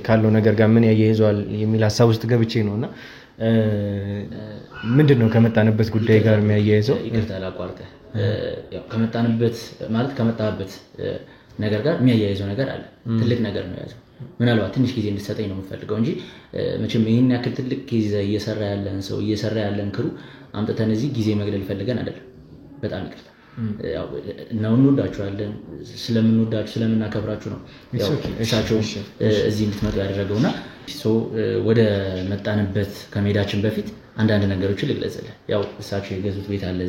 C: ካለው ነገር ጋር ምን ያያይዘዋል የሚል ሀሳብ ውስጥ ገብቼ ነውና ምንድነው ከመጣንበት ጉዳይ ጋር የሚያያይዘው?
B: ይቅርታ ላቋርጠ ያው ከመጣበት ነገር ጋር የሚያያይዘው ነገር አለ። ትልቅ ነገር ነው ያዘው። ምናልባት ትንሽ ጊዜ እንድትሰጠኝ ነው የምፈልገው እንጂ መቼም ይሄን ያክል ትልቅ ጊዜ እየሰራ ያለን ክሩ አምጥተን እዚህ ጊዜ መግደል ፈልገን አይደለም። በጣም ይቅርታ ያው ነው እንወዳችኋለን፣ ስለምናከብራችሁ ነው ያው እሳቸው እዚህ እንድትመጡ ያደረገውና ወደ መጣንበት ከመሄዳችን በፊት አንዳንድ ነገሮችን ልግለጽልህ። ያው እሳቸው የገዙት ቤት አለ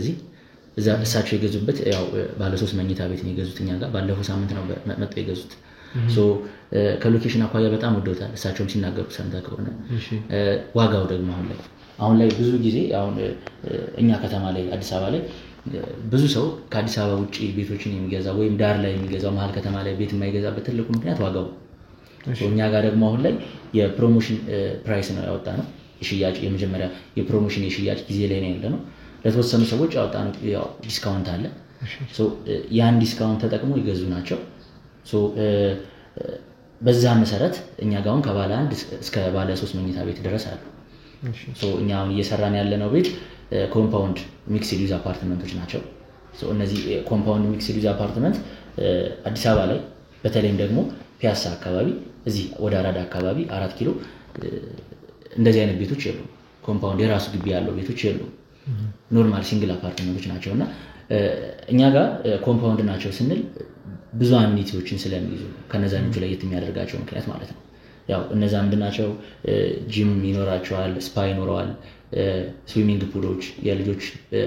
B: እዛ እሳቸው የገዙበት ያው ባለ 3 መኝታ ቤት ነው የገዙት እኛ ጋር ባለፈው ሳምንት ነው መጥተው የገዙት። ከሎኬሽን አኳያ በጣም ወደውታል። እሳቸውም ሲናገሩ ሰምተህ ከሆነ ዋጋው ደግሞ አሁን ላይ ብዙ ጊዜ አሁን እኛ ከተማ ላይ አዲስ አበባ ላይ ብዙ ሰው ከአዲስ አበባ ውጪ ቤቶችን የሚገዛ ወይም ዳር ላይ የሚገዛው መሀል ከተማ ላይ ቤት የማይገዛበት ትልቁ ምክንያት ዋጋው። እኛ ጋር ደግሞ አሁን ላይ የፕሮሞሽን ፕራይስ ነው ያወጣነው። የሽያጭ የመጀመሪያ የፕሮሞሽን የሽያጭ ጊዜ ላይ ነው ያለነው። ለተወሰኑ ሰዎች ያወጣነው ያው ዲስካውንት አለ። ያን ዲስካውንት ተጠቅሞ ይገዙ ናቸው። በዛ መሰረት እኛ ጋር አሁን ከባለ 1 እስከ ባለ 3 መኝታ ቤት ድረስ አሉ። እኛ አሁን እየሰራን ያለነው ቤት ኮምፓውንድ ሚክስድ ዩዝ አፓርትመንቶች ናቸው። እነዚህ ኮምፓውንድ ሚክስድ ዩዝ አፓርትመንት አዲስ አበባ ላይ በተለይም ደግሞ ፒያሳ አካባቢ እዚህ ወደ አራዳ አካባቢ 4 ኪሎ እንደዚህ አይነት ቤቶች የሉም። ኮምፓውንድ የራሱ ግቢ ያለው ቤቶች የሉም። ኖርማል ሲንግል አፓርትመንቶች ናቸውና እኛ ጋር ኮምፓውንድ ናቸው ስንል ብዙ አሚኒቲዎችን ስለሚይዙ ከነዛኞቹ ላይ የሚያደርጋቸው ምክንያት ማለት ነው። ያው እነዛ ምንድናቸው? ጂም ይኖራቸዋል፣ ስፓ ይኖረዋል፣ ስዊሚንግ ፑሎች፣ የልጆች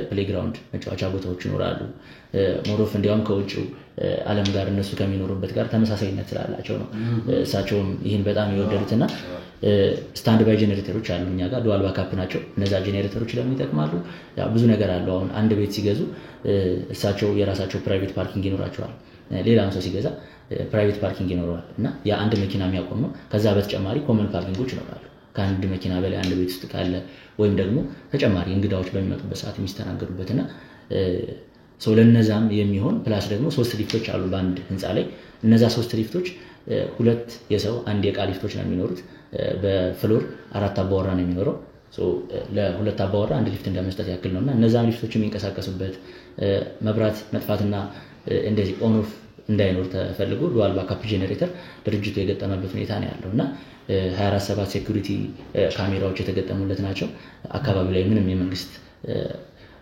B: ፕሌግራውንድ መጫወቻ ቦታዎች ይኖራሉ። ሞሮፍ እንዲያውም ከውጭው ዓለም ጋር እነሱ ከሚኖሩበት ጋር ተመሳሳይነት ስላላቸው ነው እሳቸውም ይህን በጣም የወደዱትና ስታንድ ባይ ጄኔሬተሮች አሉ እኛ ጋር ዱዋል ባካፕ ናቸው። እነዛ ጄኔሬተሮች ለምን ይጠቅማሉ? ያው ብዙ ነገር አለው። አሁን አንድ ቤት ሲገዙ እሳቸው የራሳቸው ፕራይቬት ፓርኪንግ ይኖራቸዋል። ሌላም ሰው ሲገዛ ፕራይቬት ፓርኪንግ ይኖረዋል እና ያ አንድ መኪና የሚያቆም ነው። ከዛ በተጨማሪ ኮመን ፓርኪንጎች ይኖራሉ። ከአንድ መኪና በላይ አንድ ቤት ውስጥ ካለ ወይም ደግሞ ተጨማሪ እንግዳዎች በሚመጡበት ሰዓት የሚስተናገዱበትና ለነዛም የሚሆን ፕላስ ደግሞ 3 ሊፍቶች አሉ በአንድ ህንፃ ላይ። እነዛ 3 ሊፍቶች 2 የሰው 1 የዕቃ ሊፍቶች ነው የሚኖሩት። በፍሎር 4 አባወራ ነው የሚኖረው። ለ2 አባወራ 1 ሊፍት እንደመስጠት ያክል ነውና እነዛም ሊፍቶች የሚንቀሳቀሱበት መብራት መጥፋትና እንደዚህ ኦን ኦፍ እንዳይኖር ተፈልጎ ዱዋል ባካፕ ጄኔሬተር ድርጅቱ የገጠመበት ሁኔታ ነው ያለውና 24/7 ሴኩሪቲ ካሜራዎች የተገጠሙለት ናቸው። አካባቢ ላይ ምንም የመንግስት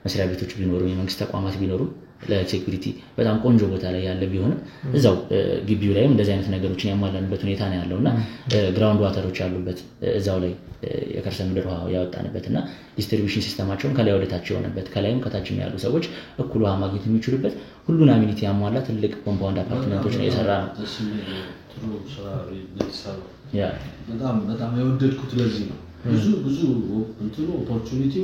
B: መስሪያ ቤቶች ቢኖሩ የመንግስት ተቋማት ቢኖሩ ለሴኩሪቲ በጣም ቆንጆ ቦታ ላይ ያለ ቢሆንም እዛው ግቢው ላይም እንደዚህ አይነት ነገሮችን ያሟላንበት ሁኔታ ነው ያለውና ግራውንድ ዋተሮች ያሉበት እዛው ላይ የከርሰ ምድር ውሃ ያወጣንበትና ዲስትሪቢዩሽን ሲስተማቸውን ከላይ ወደ ታች የሆነበት ከላይም ከታችም ያሉ ሰዎች እኩል ውሃ ማግኘት የሚችሉበት ሁሉን አሚኒቲ ያሟላ ትልቅ ኮምፓውንድ አፓርትመንቶች ነው የሰራ ነው።
A: በጣም የወደድኩት ለዚህ ነው። ብዙ ኦፖርቹኒቲ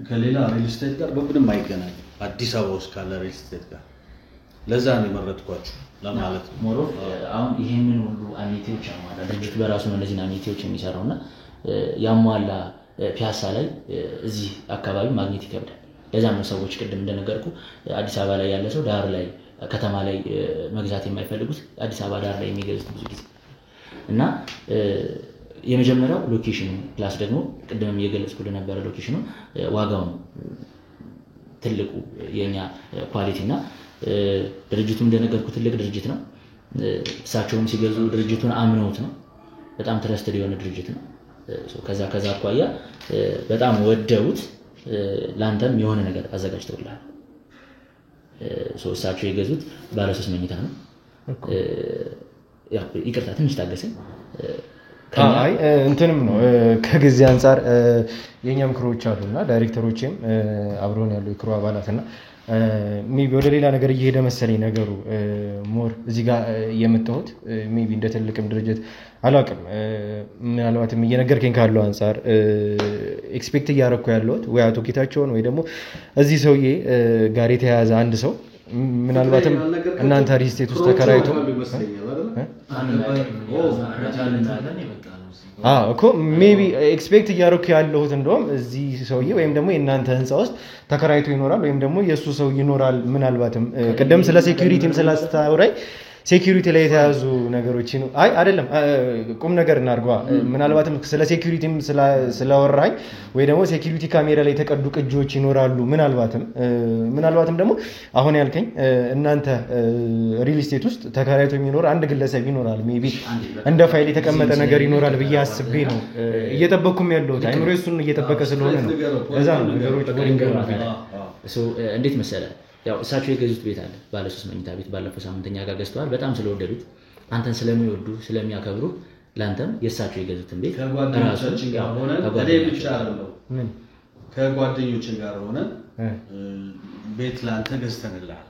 A: ከሌላ ሪል ስቴት ጋር በምንም አይገናኝም። አዲስ አበባ ውስጥ ካለ ሪል ስቴት ጋር ለዛ ነው የመረጥኳችሁ ለማለት ነው።
B: ሞሮፍ አሁን ይሄንን ሁሉ አሚኒቲዎች ያሟላ ድርጅቱ በራሱ ነው እነዚህን አሚኒቲዎች የሚሰራውና ያሟላ ፒያሳ ላይ እዚህ አካባቢ ማግኘት ይከብዳል። ለዛ ነው ሰዎች ቅድም እንደነገርኩ አዲስ አበባ ላይ ያለ ሰው ዳር ላይ ከተማ ላይ መግዛት የማይፈልጉት አዲስ አበባ ዳር ላይ የሚገዙት ብዙ ጊዜ እና የመጀመሪያው ሎኬሽኑ ፕላስ ደግሞ ቅድምም እየገለጽኩልህ ነበረ ሎኬሽኑ ዋጋው ነው ትልቁ የኛ ኳሊቲና ድርጅቱም እንደነገርኩ ትልቅ ድርጅት ነው። እሳቸውም ሲገዙ ድርጅቱን አምነውት ነው። በጣም ትረስትድ የሆነ ድርጅት ነው። ከዛ አኳያ በጣም ወደውት ላንተም የሆነ ነገር አዘጋጅተውልሃል። እሳቸው የገዙት ባለ 3 መኝታ ነው። ያው ይቅርታ ትንሽ ታገሰኝ።
C: እንትንም ነው ከጊዜ አንፃር የኛም ክሮች አሉና ዳይሬክተሮችም አብሮን ያሉ የክሮ አባላትና ሜቢ ወደ ሌላ ነገር እየሄደ መሰለኝ ነገሩ። ሞር እዚህ ጋር የመጣሁት ሜቢ እንደ ትልቅም ድርጅት አላውቅም፣ ምናልባትም እየነገርከኝ ካለው አንፃር ኤክስፔክት እያደረኩ ያለሁት ወይ አቶ ጌታቸውን ወይ ደግሞ እዚህ ሰውዬ ጋር የተያያዘ አንድ ሰው ምናልባትም እናንተ ሪል ስቴት ውስጥ ተከራይቶ እኮ ሜቢ ኤክስፔክት እያደረኩ ያለሁት እንደውም እዚህ ሰውዬ ወይም ደግሞ የእናንተ ህንፃ ውስጥ ተከራይቶ ይኖራል ወይም ደግሞ የእሱ ሰው ይኖራል። ምናልባትም ቅድም ስለ ሴኩሪቲም ስላስታወራኝ ሴኩሪቲ ላይ የተያዙ ነገሮች ነው። አይ አይደለም ቁም ነገር እናርጓ። ምናልባትም ስለ ሴኩሪቲም ስለወራኝ ወይ ደግሞ ሴኩሪቲ ካሜራ ላይ የተቀዱ ቅጂዎች ይኖራሉ። ምናልባትም ደግሞ አሁን ያልከኝ እናንተ ሪል ስቴት ውስጥ ተከራይቶ የሚኖር አንድ ግለሰብ ይኖራል። ሜቢ እንደ ፋይል የተቀመጠ ነገር ይኖራል ብዬ አስቤ ነው እየጠበቅኩም ያለሁት። አይምሮ እሱን እየጠበቀ ስለሆነ ነው። እዛ ነው ነገሮች
B: እንዴት መሰለህ ያው እሳቸው የገዙት ቤት አለ ባለ 3 መኝታ ቤት ባለፈው ሳምንተኛ ጋር ገዝተዋል። በጣም ስለወደዱት አንተን ስለሚወዱ ስለሚያከብሩ ላንተም የእሳቸው የገዙትን ቤት
A: ከጓደኞቻችን ጋር ሆነ እኔ ብቻ አይደለም ከጓደኞችን ጋር ሆነ ቤት ላንተ ገዝተንልሃል።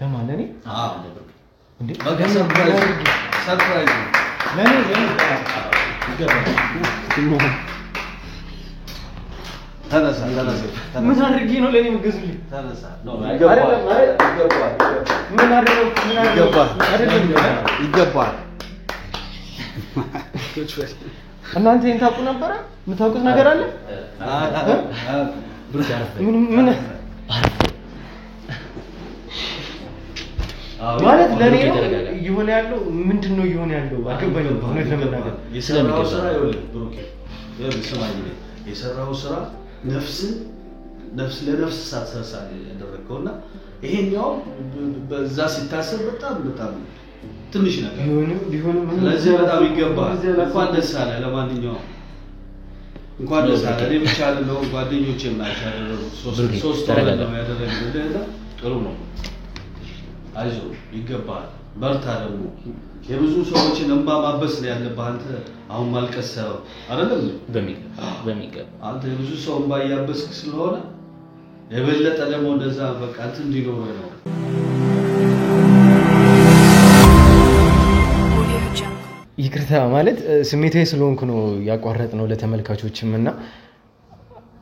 C: ለማን ለኔ?
A: እንዴ ሰርፕራይዝ ለኔ ይገባል። ተነሳ
C: ምን አድርጌ ነው ለኔ የምትገዙልኝ?
A: ተነሳ ይገባል።
C: እናንተ ይሄን ታውቁ ነበረ? የምታውቁት ነገር አለ? ምን ማለት ለኔ ይሆነ ያለው ምንድነው ይሆነ ያለው? አገባኝ ነው ለመናገር
A: የሰራው ስራ ይወል ብሩክ የሰራው ስራ ነፍስ ለነፍስ ሳትሰሳ ያደረገውና ይሄኛው በዛ ሲታሰብ በጣም ትንሽ ነገር
C: ቢሆንም
A: ስለዚህ በጣም ይገባል። እንኳን ደስ አለ። ለማንኛውም እንኳን ደስ አለ። እኔ ብቻ አይደለሁም ጓደኞቼም ናቸው ያደረጉት። ሶስት ነው ያደረጉት። ጥሩ ነው። አይዞህ ይገባል። በርታ። ደግሞ የብዙ ሰዎችን እንባ ማበስ ነው ያለብህ አንተ። አሁን ማልቀስ አይደለም
B: በሚገባ
A: አንተ የብዙ ሰው እንባ ያበስክ ስለሆነ የበለጠ ደግሞ እንደዛ በቃ እንትን እንዲኖር ነው።
C: ይቅርታ ማለት ስሜታዊ ስለሆንኩ ነው ያቋረጥ ነው ለተመልካቾችም እና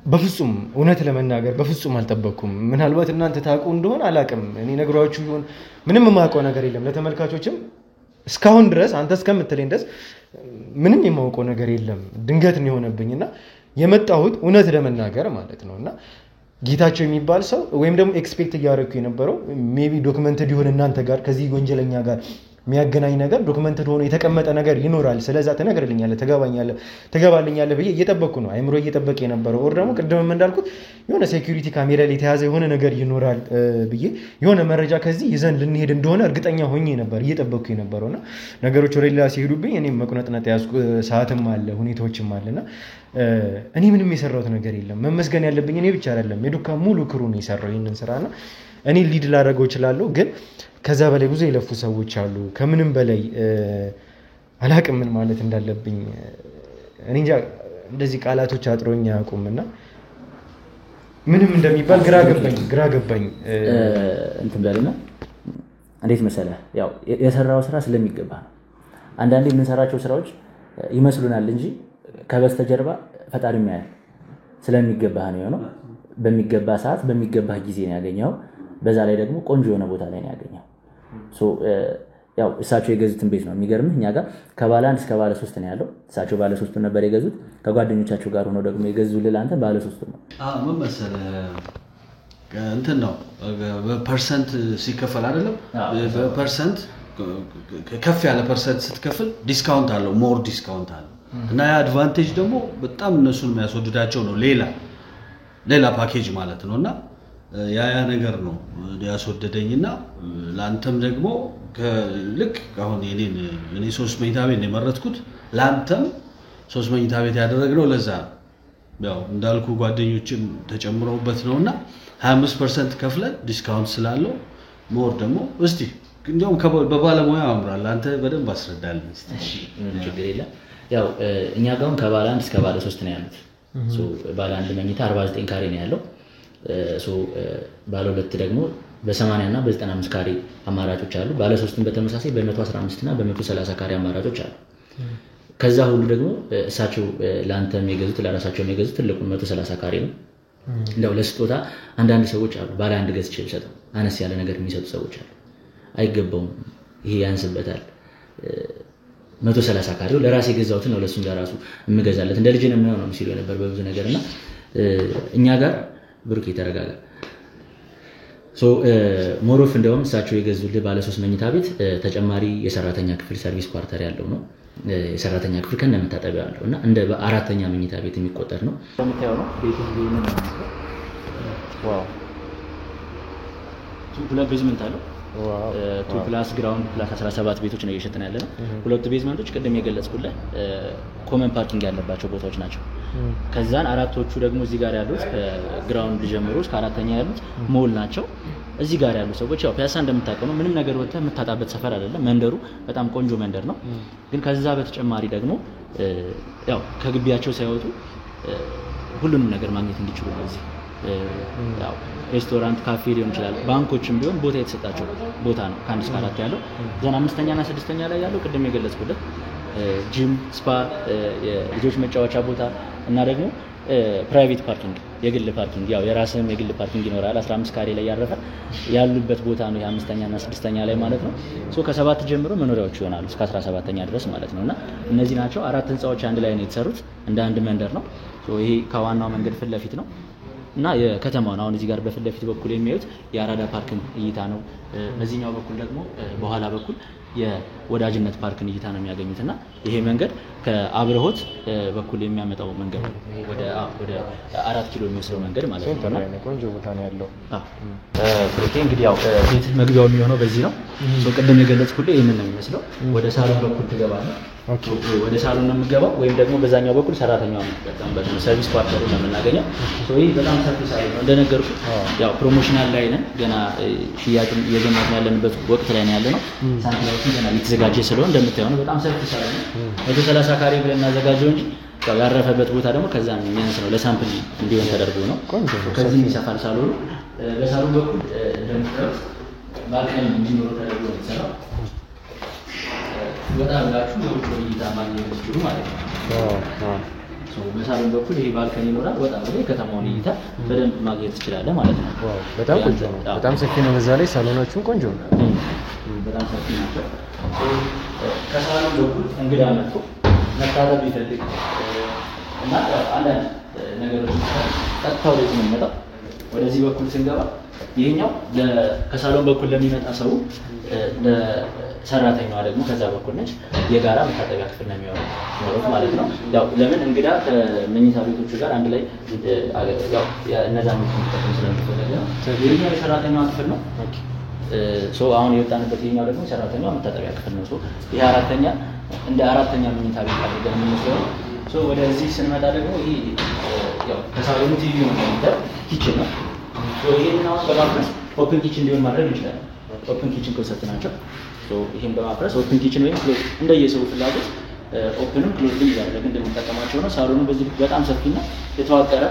C: በፍጹም እውነት ለመናገር በፍጹም አልጠበቅኩም። ምናልባት እናንተ ታውቁ እንደሆነ አላውቅም። እኔ ነግራችሁ ይሆን ምንም የማውቀው ነገር የለም። ለተመልካቾችም እስካሁን ድረስ አንተ እስከምትለኝ ድረስ ምንም የማውቀው ነገር የለም። ድንገት ነው የሆነብኝና የመጣሁት እውነት ለመናገር ማለት ነውና ጌታቸው የሚባል ሰው ወይም ደግሞ ኤክስፔክት እያደረኩ የነበረው ሜቢ ዶክመንትድ ይሆን እናንተ ጋር ከዚህ ወንጀለኛ ጋር የሚያገናኝ ነገር ዶክመንትድ ሆኖ የተቀመጠ ነገር ይኖራል። ስለዛ ተነግርልኛለህ ተገባልኛለህ ብዬ እየጠበቅኩ ነው። አይምሮ እየጠበቀ የነበረው ኦር ደግሞ ቅድምም እንዳልኩት የሆነ ሴኩሪቲ ካሜራ ላይ የተያዘ የሆነ ነገር ይኖራል ብዬ የሆነ መረጃ ከዚህ ይዘን ልንሄድ እንደሆነ እርግጠኛ ሆኜ ነበር እየጠበቅኩ የነበረውና ነገሮች ወደ ሌላ ሲሄዱብኝ እኔም መቁነጥነጥ ያዝኩ። ሰዓትም አለ ሁኔታዎችም አለና እኔ ምንም የሰራሁት ነገር የለም። መመስገን ያለብኝ እኔ ብቻ አይደለም የዱካ ሙሉ ክሩ ነው የሰራው ይሄንን ስራና እኔ ሊድ ላደርገው እችላለሁ ግን ከዛ በላይ ብዙ የለፉ ሰዎች አሉ። ከምንም በላይ አላቅም ምን ማለት እንዳለብኝ እኔ እንጃ። እንደዚህ ቃላቶች አጥሮኝ አያውቁምና ምንም እንደሚባል ግራ ገባኝ።
B: እንትን በልና እንዴት መሰለህ ያው የሰራው ስራ ስለሚገባ ነው። አንዳንዴ የምንሰራቸው ስራዎች ይመስሉናል እንጂ ከበስተጀርባ ፈጣሪ የሚያያል ስለሚገባ ነው የሆነው። በሚገባ ሰዓት በሚገባ ጊዜ ነው ያገኘው። በዛ ላይ ደግሞ ቆንጆ የሆነ ቦታ ላይ ነው ያገኘው። ያው እሳቸው የገዙትን ቤት ነው የሚገርምህ። እኛ ጋር ከባለ 1 እስከ ባለ 3 ነው ያለው። እሳቸው ባለ 3 ነበር የገዙት። ከጓደኞቻቸው ጋር ሆነው ደግሞ የገዙልህ አንተ ባለ 3 ነው።
A: ምን መሰለህ እንትን ነው በፐርሰንት ሲከፈል አይደለም። በፐርሰንት ከፍ ያለ ፐርሰንት ስትከፍል ዲስካውንት አለው፣ ሞር ዲስካውንት አለው እና ያ አድቫንቴጅ ደግሞ በጣም እነሱን የሚያስወድዳቸው ነው። ሌላ ፓኬጅ ማለት ነውና ያ ነገር ነው ያስወደደኝና ላንተም ደግሞ ልክ አሁን እኔ 3 መኝታ ቤት ነው የመረጥኩት። ላንተም 3 መኝታ ቤት ያደረግነው ለዛ ያው እንዳልኩ ጓደኞችም ተጨምረውበት ነውና 25% ከፍለን ዲስካውንት ስላለው ሞር ደግሞ እስቲ እንደውም በባለሙያ ያምራል። አንተ በደንብ አስረዳልን እስቲ።
B: እሺ ችግር የለም። ያው እኛ ጋር ከባለ 1 እስከ ባለ 3 ነው ያሉት። ባለ 1 መኝታ 49 ካሬ ነው ያለው። ባለ 2 ደግሞ በ80 እና በ95 ካሬ አማራጮች አሉ። ባለ 3ን በተመሳሳይ በ115 እና በ130 ካሬ አማራጮች አሉ። ከዛ ሁሉ ደግሞ እሳቸው ላንተም የገዙት ለራሳቸውም የገዙት ትልቁ 130 ካሬ ነው። እንደው ለስጦታ አንዳንድ ሰዎች አሉ ባለ 1 ገዝቼ ልሰጠው አነስ ያለ ነገር የሚሰጡ ሰዎች አሉ። አይገባውም፣ ይሄ ያንስበታል 130 ካሬው ለራሴ የገዛሁትን ነው ለሱም ለራሱ እምገዛለት እንደ ልጅ ነው የሚሆነው ሲሉ ነበር በብዙ ነገርና እኛ ጋር ብሩክ የተረጋጋ ሞሮፍ እንደውም እሳቸው የገዙልህ ባለ 3 መኝታ ቤት ተጨማሪ የሰራተኛ ክፍል ሰርቪስ ኳርተር ያለው ነው የሰራተኛ ክፍል ከነ መታጠቢያ ያለው እና እንደ አራተኛ መኝታ ቤት የሚቆጠር ነው የምታየው ነው ቤቱ ቢሆን ነው ዋው ሁለት ቤዝመንት አለው ዋው 2 ፕላስ ግራውንድ ፕላስ 17 ቤቶች ነው እየሸጠን ያለ ነው ሁለቱ ቤዝመንቶች ቅድም የገለጽኩልህ ኮመን ፓርኪንግ ያለባቸው ቦታዎች ናቸው ከዛን አራቶቹ ደግሞ እዚህ ጋር ያሉት ግራውንድ ጀምሮ እስከ አራተኛ ያሉት ሞል ናቸው እዚህ ጋር ያሉ ሰዎች ያው ፒያሳ እንደምታውቀው ምንም ነገር ወጥተህ የምታጣበት ሰፈር አይደለም መንደሩ በጣም ቆንጆ መንደር ነው ግን ከዛ በተጨማሪ ደግሞ ያው ከግቢያቸው ሳይወጡ ሁሉንም ነገር ማግኘት እንዲችሉ ነው እዚህ ያው ሬስቶራንት ካፌ ሊሆን ይችላል ባንኮችም ቢሆን ቦታ የተሰጣቸው ቦታ ነው ከአንድ እስከ አራት ያለው ዘና አምስተኛ እና ስድስተኛ ላይ ያለው ቅድም የገለጽኩልህ ጂም ስፓ የልጆች መጫወቻ ቦታ እና ደግሞ ፕራይቬት ፓርኪንግ የግል ፓርኪንግ ያው የራስህም የግል ፓርኪንግ ይኖራል 15 ካሬ ላይ ያረፈ ያሉበት ቦታ ነው የአምስተኛ እና ስድስተኛ ላይ ማለት ነው ከ7 ጀምሮ መኖሪያዎች ይሆናሉ እስከ 17ኛ ድረስ ማለት ነውና እነዚህ ናቸው አራት ህንጻዎች አንድ ላይ ነው የተሰሩት እንደ አንድ መንደር ነው ይሄ ከዋናው መንገድ ፊት ለፊት ነው እና የከተማውን አሁን እዚህ ጋር በፊት ለፊት በኩል የሚያዩት የአራዳ ፓርክን እይታ ነው በዚህኛው በኩል ደግሞ በኋላ በኩል የወዳጅነት ፓርክን እይታ ነው የሚያገኙትና ይሄ መንገድ ከአብረሆት በኩል የሚያመጣው መንገድ ወደ 4 ኪሎ የሚወስደው መንገድ ማለት ነው
C: ቆንጆ ቦታ ነው ያለው
B: ኦኬ እንግዲህ ያው ቤት መግቢያው የሚሆነው በዚህ ነው ቅድም የገለጽኩልህ ይሄንን ነው የሚመስለው ወደ ሳሎን በኩል ትገባለህ ወደ ሳሎን ነው የምገባው ወይም ደግሞ በዛኛው በኩል ሰራተኛው የሚጠቀምበት ነው ሰርቪስ ኳርተሩ ነው የምናገኘው ይሄ በጣም ሰፊ ሳሎን ነው እንደነገርኩ ያው ፕሮሞሽናል ላይ ነን ገና ሽያጭን እየጀመርን ያለንበት ወቅት ላይ ነው ያለነው ሳንቲላዎቹ ገና እየተዘጋጀ ስለሆነ እንደምታየው ነው በጣም ሰፊ ሳሎን ነው 130 ካሬ ብለን እናዘጋጀው እንጂ ያው ያረፈበት ቦታ ደግሞ ከዛ የሚያንስ ነው ለሳምፕል እንዲሆን ተደርጎ ነው ከዚህ ይሰፋል ሳሎኑ በሳሎን በኩል እንደምታዩት ባልከኒ እንዲኖር ተደርጎ ነው የተሰራው በጣም ላችሁ የውጭ እይታ ማግኘት ይችላሉ ማለት ነው በሳሎን በኩል ይሄ ባልከኒ ይኖራል ወጣ ብሎ ከተማውን እይታ በደንብ ማግኘት ትችላለህ ማለት ነው
C: በጣም ቆንጆ ነው በጣም ሰፊ ነው በዛ ላይ ሳሎናችሁም ቆንጆ ነው
B: በጣም ሰፊ ናቸው ከሳሎን በኩል እንግዳ መጥቶ መታጠብ ይፈልግ እና አንዳንድ ነገሮች ቀጥታ ወደዚህ ነው የሚመጣው ወደዚህ በኩል ስንገባ ይሄኛው ከሳሎን በኩል ለሚመጣ ሰው ለሰራተኛዋ ደግሞ ከዛ በኩል ነች የጋራ መታጠቢያ ክፍል ነው የሚሆነው ማለት ነው ያው ለምን እንግዳ ከመኝታ ቤቶቹ ጋር አንድ ላይ ያው እነዛ ምንድነው ስለሚፈልግ ነው ይሄኛው የሰራተኛዋ ክፍል ነው አሁን የወጣንበት ይሄኛው ደግሞ የሰራተኛዋ መታጠቢያ ክፍል ነው ይሄ አራተኛ እንደ አራተኛ መኝታ ቤት አድርገን የምንወስደው ወደዚህ ስንመጣ ደግሞ ይሄ ያው ከሳሎኑ ቲቪ ነው የሚታየው ኪችን ነው ይሄንን አሁን በማፍረስ ኦፕን ኪችን እንዲሆን ማድረግ እንችላለን ኦፕን ኪችን ኮንሰፕት ናቸው ይሄን በማፍረስ ኦፕን ኪችን ወይም ክሎዝ እንደየሰው ፍላጎት ኦፕንም ክሎዝም ያደረግ እንደምንጠቀማቸው ነው ሳሎኑ በዚህ በጣም ሰፊና የተዋቀረ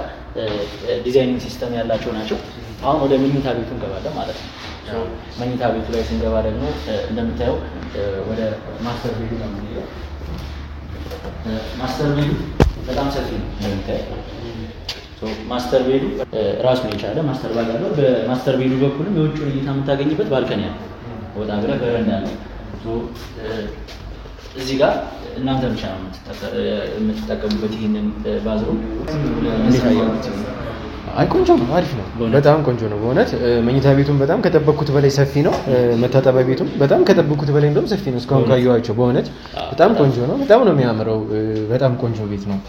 B: ዲዛይኒንግ ሲስተም ያላቸው ናቸው አሁን ወደ መኝታ ቤቱ እንገባለን ማለት ነው መኝታ ቤቱ ላይ ስንገባ ደግሞ እንደምታየው ወደ ማስተር ቤቱ ነው የምንሄደው ማስተር ቤቱ በጣም ሰፊ ነው እንደምታየው ማስተር ቤቱ ራሱን የቻለ ማስተር ባል አለው በማስተር ቤቱ በኩልም የውጭውን እይታ የምታገኝበት ባልከኒ አለ ወጣ ብለህ በረንዳ አለ እዚህ ጋር እናንተ ብቻ ነው የምትጠቀሙበት ይሄንን ባዝሩም
C: አይ ቆንጆ ነው አሪፍ ነው በጣም ቆንጆ ነው በእውነት መኝታ ቤቱም በጣም ከጠበቅኩት በላይ ሰፊ ነው መታጠቢያ ቤቱም በጣም ከጠበቅኩት በላይ እንደውም ሰፊ ነው እስካሁን ካየኋቸው በእውነት በጣም ቆንጆ ነው በጣም ነው የሚያምረው በጣም ቆንጆ ቤት ነው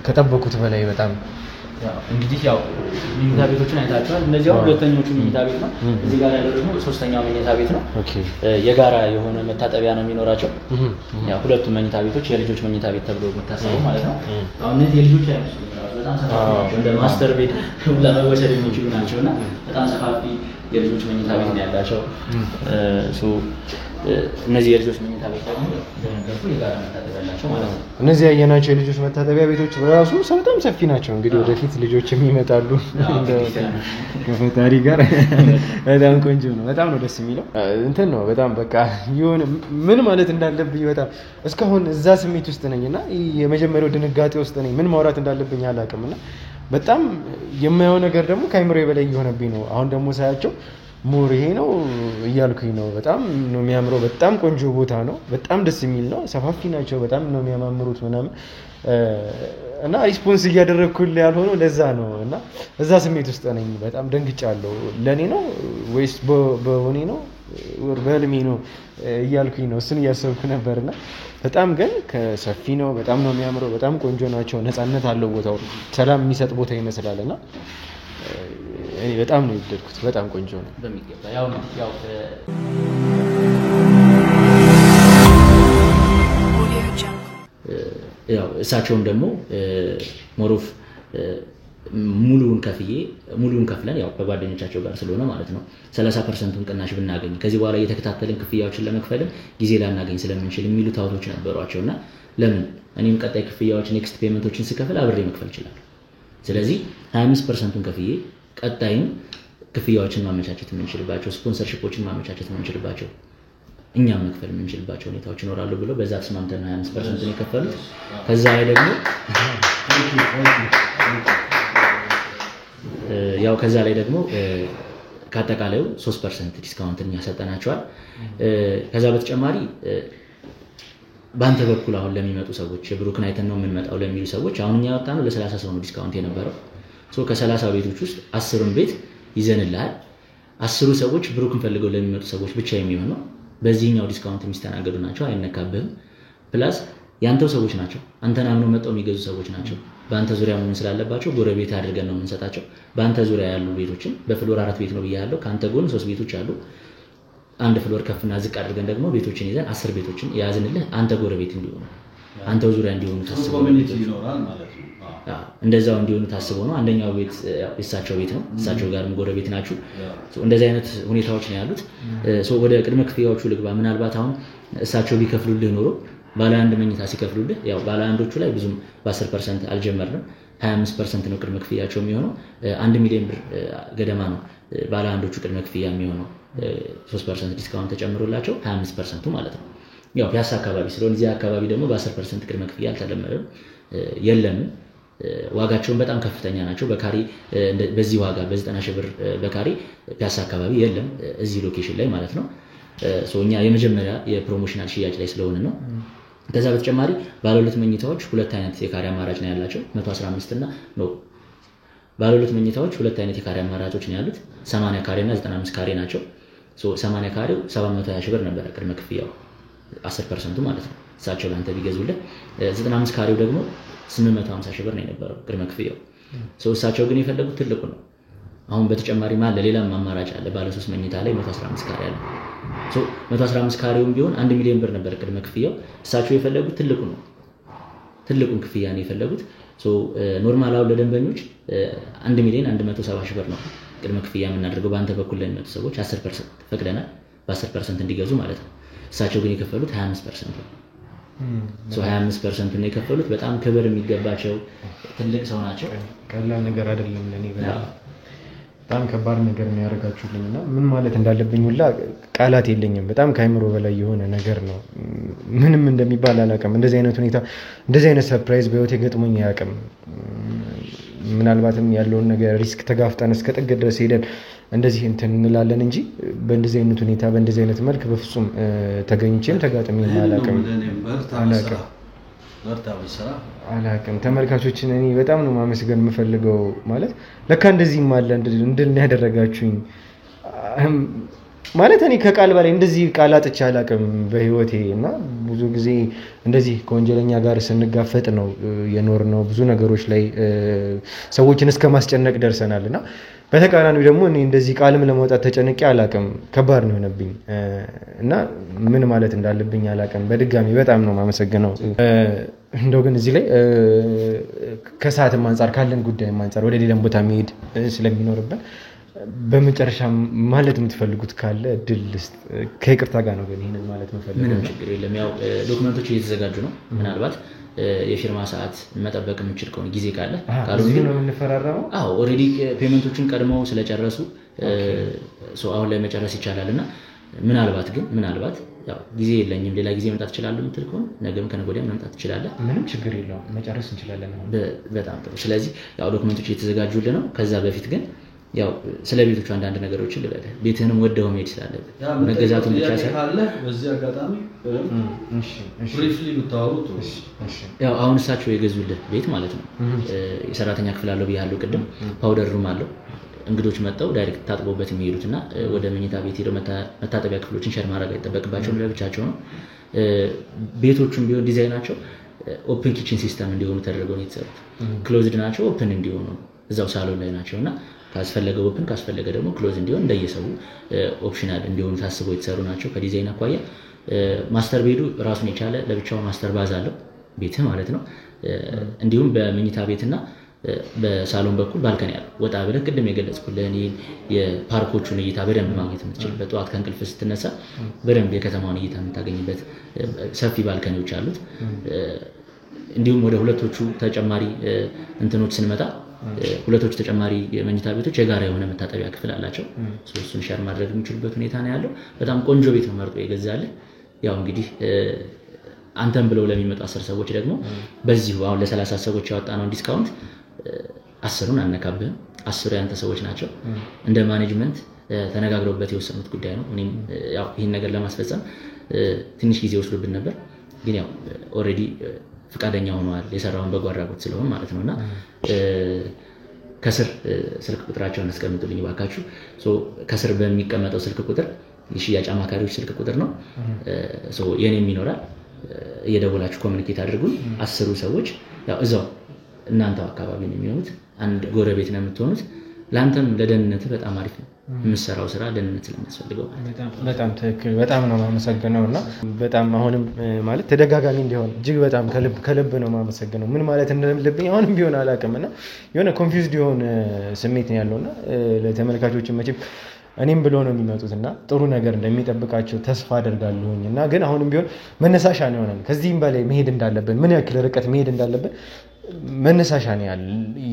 C: ከጠበቅኩት በላይ በጣም
B: እንግዲህ ያው መኝታ ቤቶችን አይታችኋል እነዚህ አሁን ሁለተኞቹ መኝታ ቤት ነው እዚህ ጋር ያለው ደግሞ ሶስተኛው መኝታ ቤት ነው የጋራ የሆነ መታጠቢያ ነው የሚኖራቸው ያው ሁለቱም መኝታ ቤቶች የልጆች መኝታ ቤት ተብሎ መታሰቡ ማለት ነው አሁን እነዚህ የልጆች አይመስሉም በጣም ሰፋፊ ናቸው እንደ ማስተር ቤት ለመወሰድ የሚችሉ ናቸውና በጣም ሰፋፊ የልጆች መኝታ ቤት ነው ያላቸው እነዚህ የልጆች መኝታ ቤት ደግሞ እንደነገርኩ የጋራ መታጠቢያ ያላቸው ማለት ነው
C: እነዚህ ያየናቸው የልጆች መታጠቢያ ቤቶች በራሱ በጣም ሰፊ ናቸው እንግዲህ ወደፊት ልጆችም ይመጣሉ ከፈጣሪ ጋር በጣም ቆንጆ ነው በጣም ነው ደስ የሚለው እንትን ነው በጣም በቃ የሆነ ምን ማለት እንዳለብኝ በጣም እስካሁን እዛ ስሜት ውስጥ ነኝና የመጀመሪያው ድንጋጤ ውስጥ ነኝ ምን ማውራት እንዳለብኝ አላውቅምና በጣም የማየው ነገር ደግሞ ከአይምሮዬ በላይ እየሆነብኝ ነው አሁን ደግሞ ሳያቸው ሞር ይሄ ነው እያልኩኝ ነው። በጣም ነው የሚያምረው። በጣም ቆንጆ ቦታ ነው። በጣም ደስ የሚል ነው። ሰፋፊ ናቸው። በጣም ነው የሚያማምሩት ምናምን እና ሪስፖንስ እያደረግኩልህ ያልሆነው ለዛ ነው እና እዛ ስሜት ውስጥ ነኝ። በጣም ደንግጫለሁ። ለኔ ነው ወይስ በሆኔ ነው በህልሜ ነው እያልኩኝ ነው። እሱን እያሰብኩ ነበርና በጣም ግን ከሰፊ ነው። በጣም ነው የሚያምረው። በጣም ቆንጆ ናቸው። ነፃነት አለው ቦታው። ሰላም የሚሰጥ ቦታ ይመስላልና እኔ በጣም ነው የወደድኩት። በጣም ቆንጆ ነው።
B: በሚገባ ያው እሳቸውም ደግሞ ሞሮፍ ሙሉውን ከፍለን ያው በጓደኞቻቸው ጋር ስለሆነ ማለት ነው 30% ቅናሽ ብናገኝ ከዚህ በኋላ እየተከታተልን ክፍያዎችን ለመክፈልም ጊዜ ላናገኝ ስለምንችል የሚሉ ታውቶች ነበሯቸውና ለምን እኔም ቀጣይ ክፍያዎች ኔክስት ፔመንቶችን ስከፍል አብሬ መክፈል ይችላል። ስለዚህ 25%ን ከፍዬ ቀጣይም ክፍያዎችን ማመቻቸት የምንችልባቸው ስፖንሰርሺፖችን ማመቻቸት የምንችልባቸው እኛም መክፈል የምንችልባቸው ሁኔታዎች ይኖራሉ ብሎ በዛ ተስማምተን 25%ን የከፈሉት። ከዛ ላይ ደግሞ ከዛ ላይ ደግሞ ከአጠቃላዩ 3% ዲስካውንት ያሰጠናቸዋል። ከዛ በተጨማሪ በአንተ በኩል አሁን ለሚመጡ ሰዎች ብሩክን አይተን ነው የምንመጣው ለሚሉ ሰዎች አሁን እኛ ያወጣነው ለ30 ሰው ነው ዲስካውንት የነበረው። ከ30 ቤቶች ውስጥ 10ን ቤት ይዘንልሃል። 10 ሰዎች ብሩክን ፈልገው ለሚመጡ ሰዎች ብቻ የሚሆን ነው። በዚህኛው ዲስካውንት የሚስተናገዱ ናቸው። አይነካብህም። ፕላስ ያንተው ሰዎች ናቸው። አንተን አምነው መጣው የሚገዙ ሰዎች ናቸው። በአንተ ዙሪያ መሆን ስላለባቸው ጎረቤት አድርገን ነው የምንሰጣቸው። በአንተ ዙሪያ ያሉ ቤቶችን በፍሎር 4 ቤት ነው ብያለሁ። ካንተ ጎን 3 ቤቶች አሉ። አንድ ፍሎር ከፍና ዝቅ አድርገን ደግሞ ቤቶችን ይዘን 10 ቤቶችን ያዝንልህ። አንተ ጎረቤት እንዲሆኑ አንተው ዙሪያ እንዲሆኑ ታስበው
A: ይኖራል ማለት ነው።
B: እንደዛው እንዲሆኑ ታስበው ነው። አንደኛው ቤት እሳቸው ቤት ነው። እሳቸው ጋርም ጎረቤት ናችሁ። እንደዚህ አይነት ሁኔታዎች ነው ያሉት። ወደ ቅድመ ክፍያዎቹ ልግባ። ምናልባት አሁን እሳቸው ቢከፍሉልህ ኖሮ ባለ አንድ መኝታ ሲከፍሉልህ ያው ባለ አንዶቹ ላይ ብዙም በ10% አልጀመርንም። 25% ነው ቅድመ ክፍያቸው የሚሆነው። 1 ሚሊዮን ብር ገደማ ነው ባለ አንዶቹ ቅድመ ክፍያ የሚሆነው። 3% ዲስካውንት ተጨምሮላቸው 25% ማለት ነው። ያው ፒያሳ አካባቢ ስለሆነ እዚህ አካባቢ ደግሞ በ10% ቅድመ ክፍያ አልተለመደም የለም። ዋጋቸውን በጣም ከፍተኛ ናቸው። በካሬ በዚህ ዋጋ በ90 ሺህ ብር በካሬ ፒያሳ አካባቢ የለም እዚህ ሎኬሽን ላይ ማለት ነው። እኛ የመጀመሪያ የፕሮሞሽናል ሽያጭ ላይ ስለሆነ ነው። ከዛ በተጨማሪ ባለ 2 መኝታዎች 2 አይነት የካሬ አማራጭ ነው ያላቸው 115 እና ባለ 2 መኝታዎች 2 አይነት የካሬ አማራጮች ነው ያሉት 80 ካሬ እና 95 ካሬ ናቸው። 80 ካሬው 720 ሺህ ብር ነበር ቅድመ ክፍያው 10% ማለት ነው እሳቸው ለአንተ ቢገዙልህ። 95 ካሬው ደግሞ 850 ሺህ ብር ነው የነበረው ቅድመ ክፍያው። እሳቸው ግን የፈለጉት ትልቁ ነው። አሁን በተጨማሪ ማለት ሌላም አማራጭ አለ። ባለ 3 መኝታ ላይ 115 ካሬ አለ። 115 ካሬውም ቢሆን 1 ሚሊዮን ብር ነበር ቅድመ ክፍያው። እሳቸው የፈለጉት ትልቁ ነው። ትልቁን ክፍያ ነው የፈለጉት። ኖርማል አሁን ለደንበኞች 1 ሚሊዮን 170 ሺህ ብር ነው ቅድመ ክፍያ የምናደርገው። በአንተ በኩል ለሚመጡ ሰዎች 10% ፈቅደናል በ10% እንዲገዙ ማለት ነው። እሳቸው ግን የከፈሉት 25% ነው። 25% ነው የከፈሉት። በጣም ክብር የሚገባቸው ትልቅ ሰው ናቸው።
C: ቀላል ነገር አይደለም ለኔ በጣም ከባድ ነገር ነው ያደርጋችሁልኝና ምን ማለት እንዳለብኝ ሁላ ቃላት የለኝም። በጣም ከአይምሮ በላይ የሆነ ነገር ነው። ምንም እንደሚባል አላውቅም። እንደዚህ አይነት ሁኔታ እንደዚህ አይነት ሰርፕራይዝ በህይወቴ ገጥሞኝ አያውቅም። ምናልባትም ያለውን ነገር ሪስክ ተጋፍጠን እስከ ጥግ ድረስ ሄደን እንደዚህ እንላለን እንጂ በእንደዚህ አይነት ሁኔታ በእንደዚህ አይነት መልክ በፍጹም ተገኝቼም ተጋጥሜም አላውቅም። ተመልካቾችን እኔ በጣም ነው ማመስገን የምፈልገው። ማለት ለካ እንደዚህም አለ እንድል ያደረጋችሁኝ። ማለት እኔ ከቃል በላይ እንደዚህ ቃል አጥቼ አላውቅም በህይወቴ እና ብዙ ጊዜ እንደዚህ ከወንጀለኛ ጋር ስንጋፈጥ ነው የኖርነው። ብዙ ነገሮች ላይ ሰዎችን እስከ ማስጨነቅ ደርሰናል እና በተቃራኒው ደግሞ እኔ እንደዚህ ቃልም ለማውጣት ተጨንቄ አላውቅም። ከባድ ነው የሆነብኝ እና ምን ማለት እንዳለብኝ አላውቅም። በድጋሚ በጣም ነው ማመሰግነው። እንደው ግን እዚህ ላይ ከሰዓትም አንፃር ካለን ጉዳይም አንፃር ወደ ሌላም ቦታ መሄድ ስለሚኖርብን በመጨረሻ ማለት የምትፈልጉት ካለ እድል ልስጥ። ከይቅርታ ጋር ነው ግን ይሄንን ማለት የምፈልገው።
B: ምንም ችግር የለም። ያው ዶክመንቶች እየተዘጋጁ ነው። ምናልባት የፊርማ ሰዓት መጠበቅ የምችል ከሆነ ጊዜ ካለ
C: እዚህ ነው የምንፈራረመው።
B: ኦልሬዲ ፔመንቶችን ቀድመው ስለጨረሱ አሁን ላይ መጨረስ ይቻላል እና ምናልባት ያው ጊዜ የለኝም ሌላ ጊዜ መምጣት እችላለሁ የምትል ከሆነ ነገም ከነገ ወዲያ መምጣት ትችላለህ።
C: ምንም ችግር የለውም። መጨረስ እንችላለን።
B: በጣም ጥሩ። ስለዚህ ያው ዶክመንቶች እየተዘጋጁልህ ነው። ከዛ በፊት ግን ያው ስለ ቤቶቹ አንዳንድ ነገሮችን ልበልህ ቤትህንም ወደው መሄድ ስላለብህ መገዛቱን ብቻ ሳይሆን
A: በዚህ አጋጣሚ ብሪፍሊ ብታወሩት
B: ያው አሁን እሳቸው የገዙልህ ቤት ማለት ነው የሰራተኛ ክፍል አለው ብያለሁ ቅድም ፓውደር ሩም አለው እንግዶች መጣው ዳይሬክት ታጥቦበት የሚሄዱትና ወደ መኝታ ቤት ሄደው መታጠቢያ ክፍሎችን ሼር ማድረግ አይጠበቅባቸውም ለብቻቸው ነው ቤቶቹም ቢሆን ዲዛይናቸው ኦፕን ኪችን ሲስተም እንዲሆኑ ተደርገው ነው የተሰሩት ክሎዝድ ናቸው ኦፕን እንዲሆኑ እዛው ሳሎን ላይ ናቸውና ካስፈለገ ኦፕን ካስፈለገ ደግሞ ክሎዝ እንዲሆን እንደየሰው ኦፕሽናል እንዲሆኑ ታስበው የተሰሩ ናቸው ከዲዛይን አኳያ ማስተር ቤዱ ራሱን የቻለ ለብቻው ማስተር ባዝ አለው ቤት ማለት ነው እንዲሁም በመኝታ ቤትና በሳሎን በኩል ባልከኒ ያለው ወጣ ብለህ ቅድም የገለጽኩልህ እኔ የፓርኮቹን እይታ በደንብ ማግኘት የምትችልበት ጠዋት ከእንቅልፍ ስትነሳ በደንብ የከተማውን እይታ የምታገኝበት ሰፊ ባልከኒዎች አሉት እንዲሁም ወደ ሁለቶቹ ተጨማሪ እንትኖች ስንመጣ ሁለቶቹ ተጨማሪ የመኝታ ቤቶች የጋራ የሆነ መታጠቢያ ክፍል አላቸው እሱን ሼር ማድረግ የሚችሉበት ሁኔታ ነው ያለው በጣም ቆንጆ ቤት ነው መርጦ የገዛልህ ያው እንግዲህ አንተም ብለው ለሚመጡ 10 ሰዎች ደግሞ በዚሁ አሁን ለ30 ሰዎች ያወጣነው ዲስካውንት 10ን አነካብህ 10 ያንተ ሰዎች ናቸው እንደ ማኔጅመንት ተነጋግረውበት የወሰኑት ጉዳይ ነው እኔም ያው ይሄን ነገር ለማስፈጸም ትንሽ ጊዜ ወስዶብን ነበር ግን ያው ኦሬዲ ፍቃደኛ ሆነዋል የሰራውን በጎ አድራጎት ስለሆነ ማለት ነውና ከስር ስልክ ቁጥራቸውን አስቀምጡልኝ ባካችሁ ከስር በሚቀመጠው ስልክ ቁጥር የሽያጭ አማካሪዎች ስልክ ቁጥር ነው የኔም ይኖራል እየደወላችሁ ኮሙኒኬት አድርጉን 10 ሰዎች ያው እዛው እናንተው አካባቢ ነው የሚሆኑት አንድ ጎረቤት ነው የምትሆኑት ላንተም ለደህንነት በጣም አሪፍ ነው የምሰራው ስራ ደህንነት ስለሚያስፈልገው
C: በጣም ትክክል በጣም ነው ማመሰግነውና በጣም አሁንም ማለት ተደጋጋሚ እንዲሆን እጅግ በጣም ከልብ ነው ማመሰግነው ምን ማለት እንደምልብኝ አሁንም ቢሆን አላውቅምና የሆነ ኮንፊውዝድ የሆነ ስሜት ነው ያለውና ለተመልካቾች መቼም እኔም ብሎ ነው የሚመጡትና ጥሩ ነገር እንደሚጠብቃቸው ተስፋ አደርጋለሁኝና ግን አሁንም ቢሆን መነሳሻ ነው የሆነን ከዚህም በላይ መሄድ እንዳለብን ምን ያክል ርቀት መሄድ እንዳለብን መነሳሻ ነው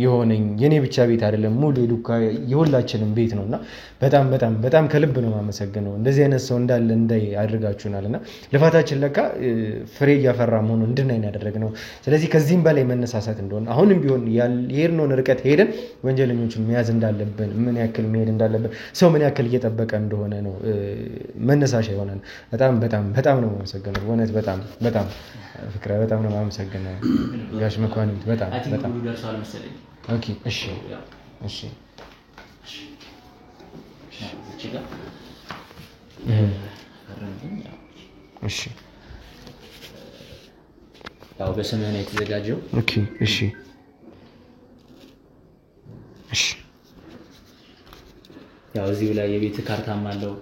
C: የሆነኝ የኔ ብቻ ቤት አይደለም ሙሉ ሉካ የሁላችንም ቤት ነውና በጣም በጣም በጣም ከልብ ነው ማመሰግነው እንደዚህ አይነት ሰው እንዳለ እንዳይ አድርጋችሁናልና ልፋታችን ለካ ፍሬ እያፈራ መሆኑን እንድናይ ያደረግነው ስለዚህ ከዚህም በላይ መነሳሳት እንደሆነ አሁንም ቢሆን የሄድነውን ርቀት ሄደን ወንጀለኞችን መያዝ እንዳለብን ምን ያክል መሄድ እንዳለብን ሰው ምን ያክል እየጠበቀ እንደሆነ ነው መነሳሻ ይሆናል በጣም በጣም በጣም ነው ማመሰግነው ወነት በጣም በጣም ፍቅራ በጣም ነው ማመሰግነው ጋሽ መኳንንት በጣም በጣም
B: ደርሷል መሰለኝ
C: ኦኬ እሺ እሺ እሺ
B: ያው በስምህ ነው የተዘጋጀው
C: ኦኬ እሺ እሺ
B: ያው እዚሁ ላይ የቤት ካርታም አለው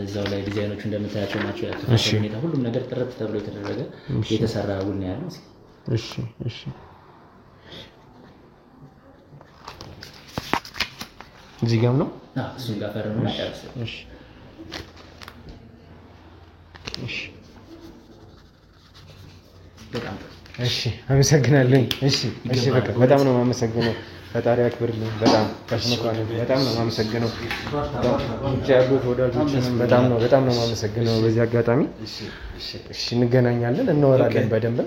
B: እዛው ላይ ዲዛይኖቹ እንደምታያቸው ናቸው ያከፋፈሉ ሁኔታ ሁሉም ነገር ጥርት ተብሎ የተደረገ የተሰራ ውል ነው ያለው
C: እሺ እሺ እዚህ ጋር ነው
B: እሱን ጋር ፈርመና ጨርሰ
C: እሺ እሺ
B: በጣም
C: እሺ አመሰግናለሁ እሺ እሺ በጣም ነው ማመሰግነው ፈጣሪ ያክብርልኝ በጣም ከሽመኳን በጣም ነው ማመሰግነው ያሉት ወዳጆችንም በጣም ነው ማመሰግነው በዚህ አጋጣሚ እሺ እንገናኛለን እናወራለን በደንብ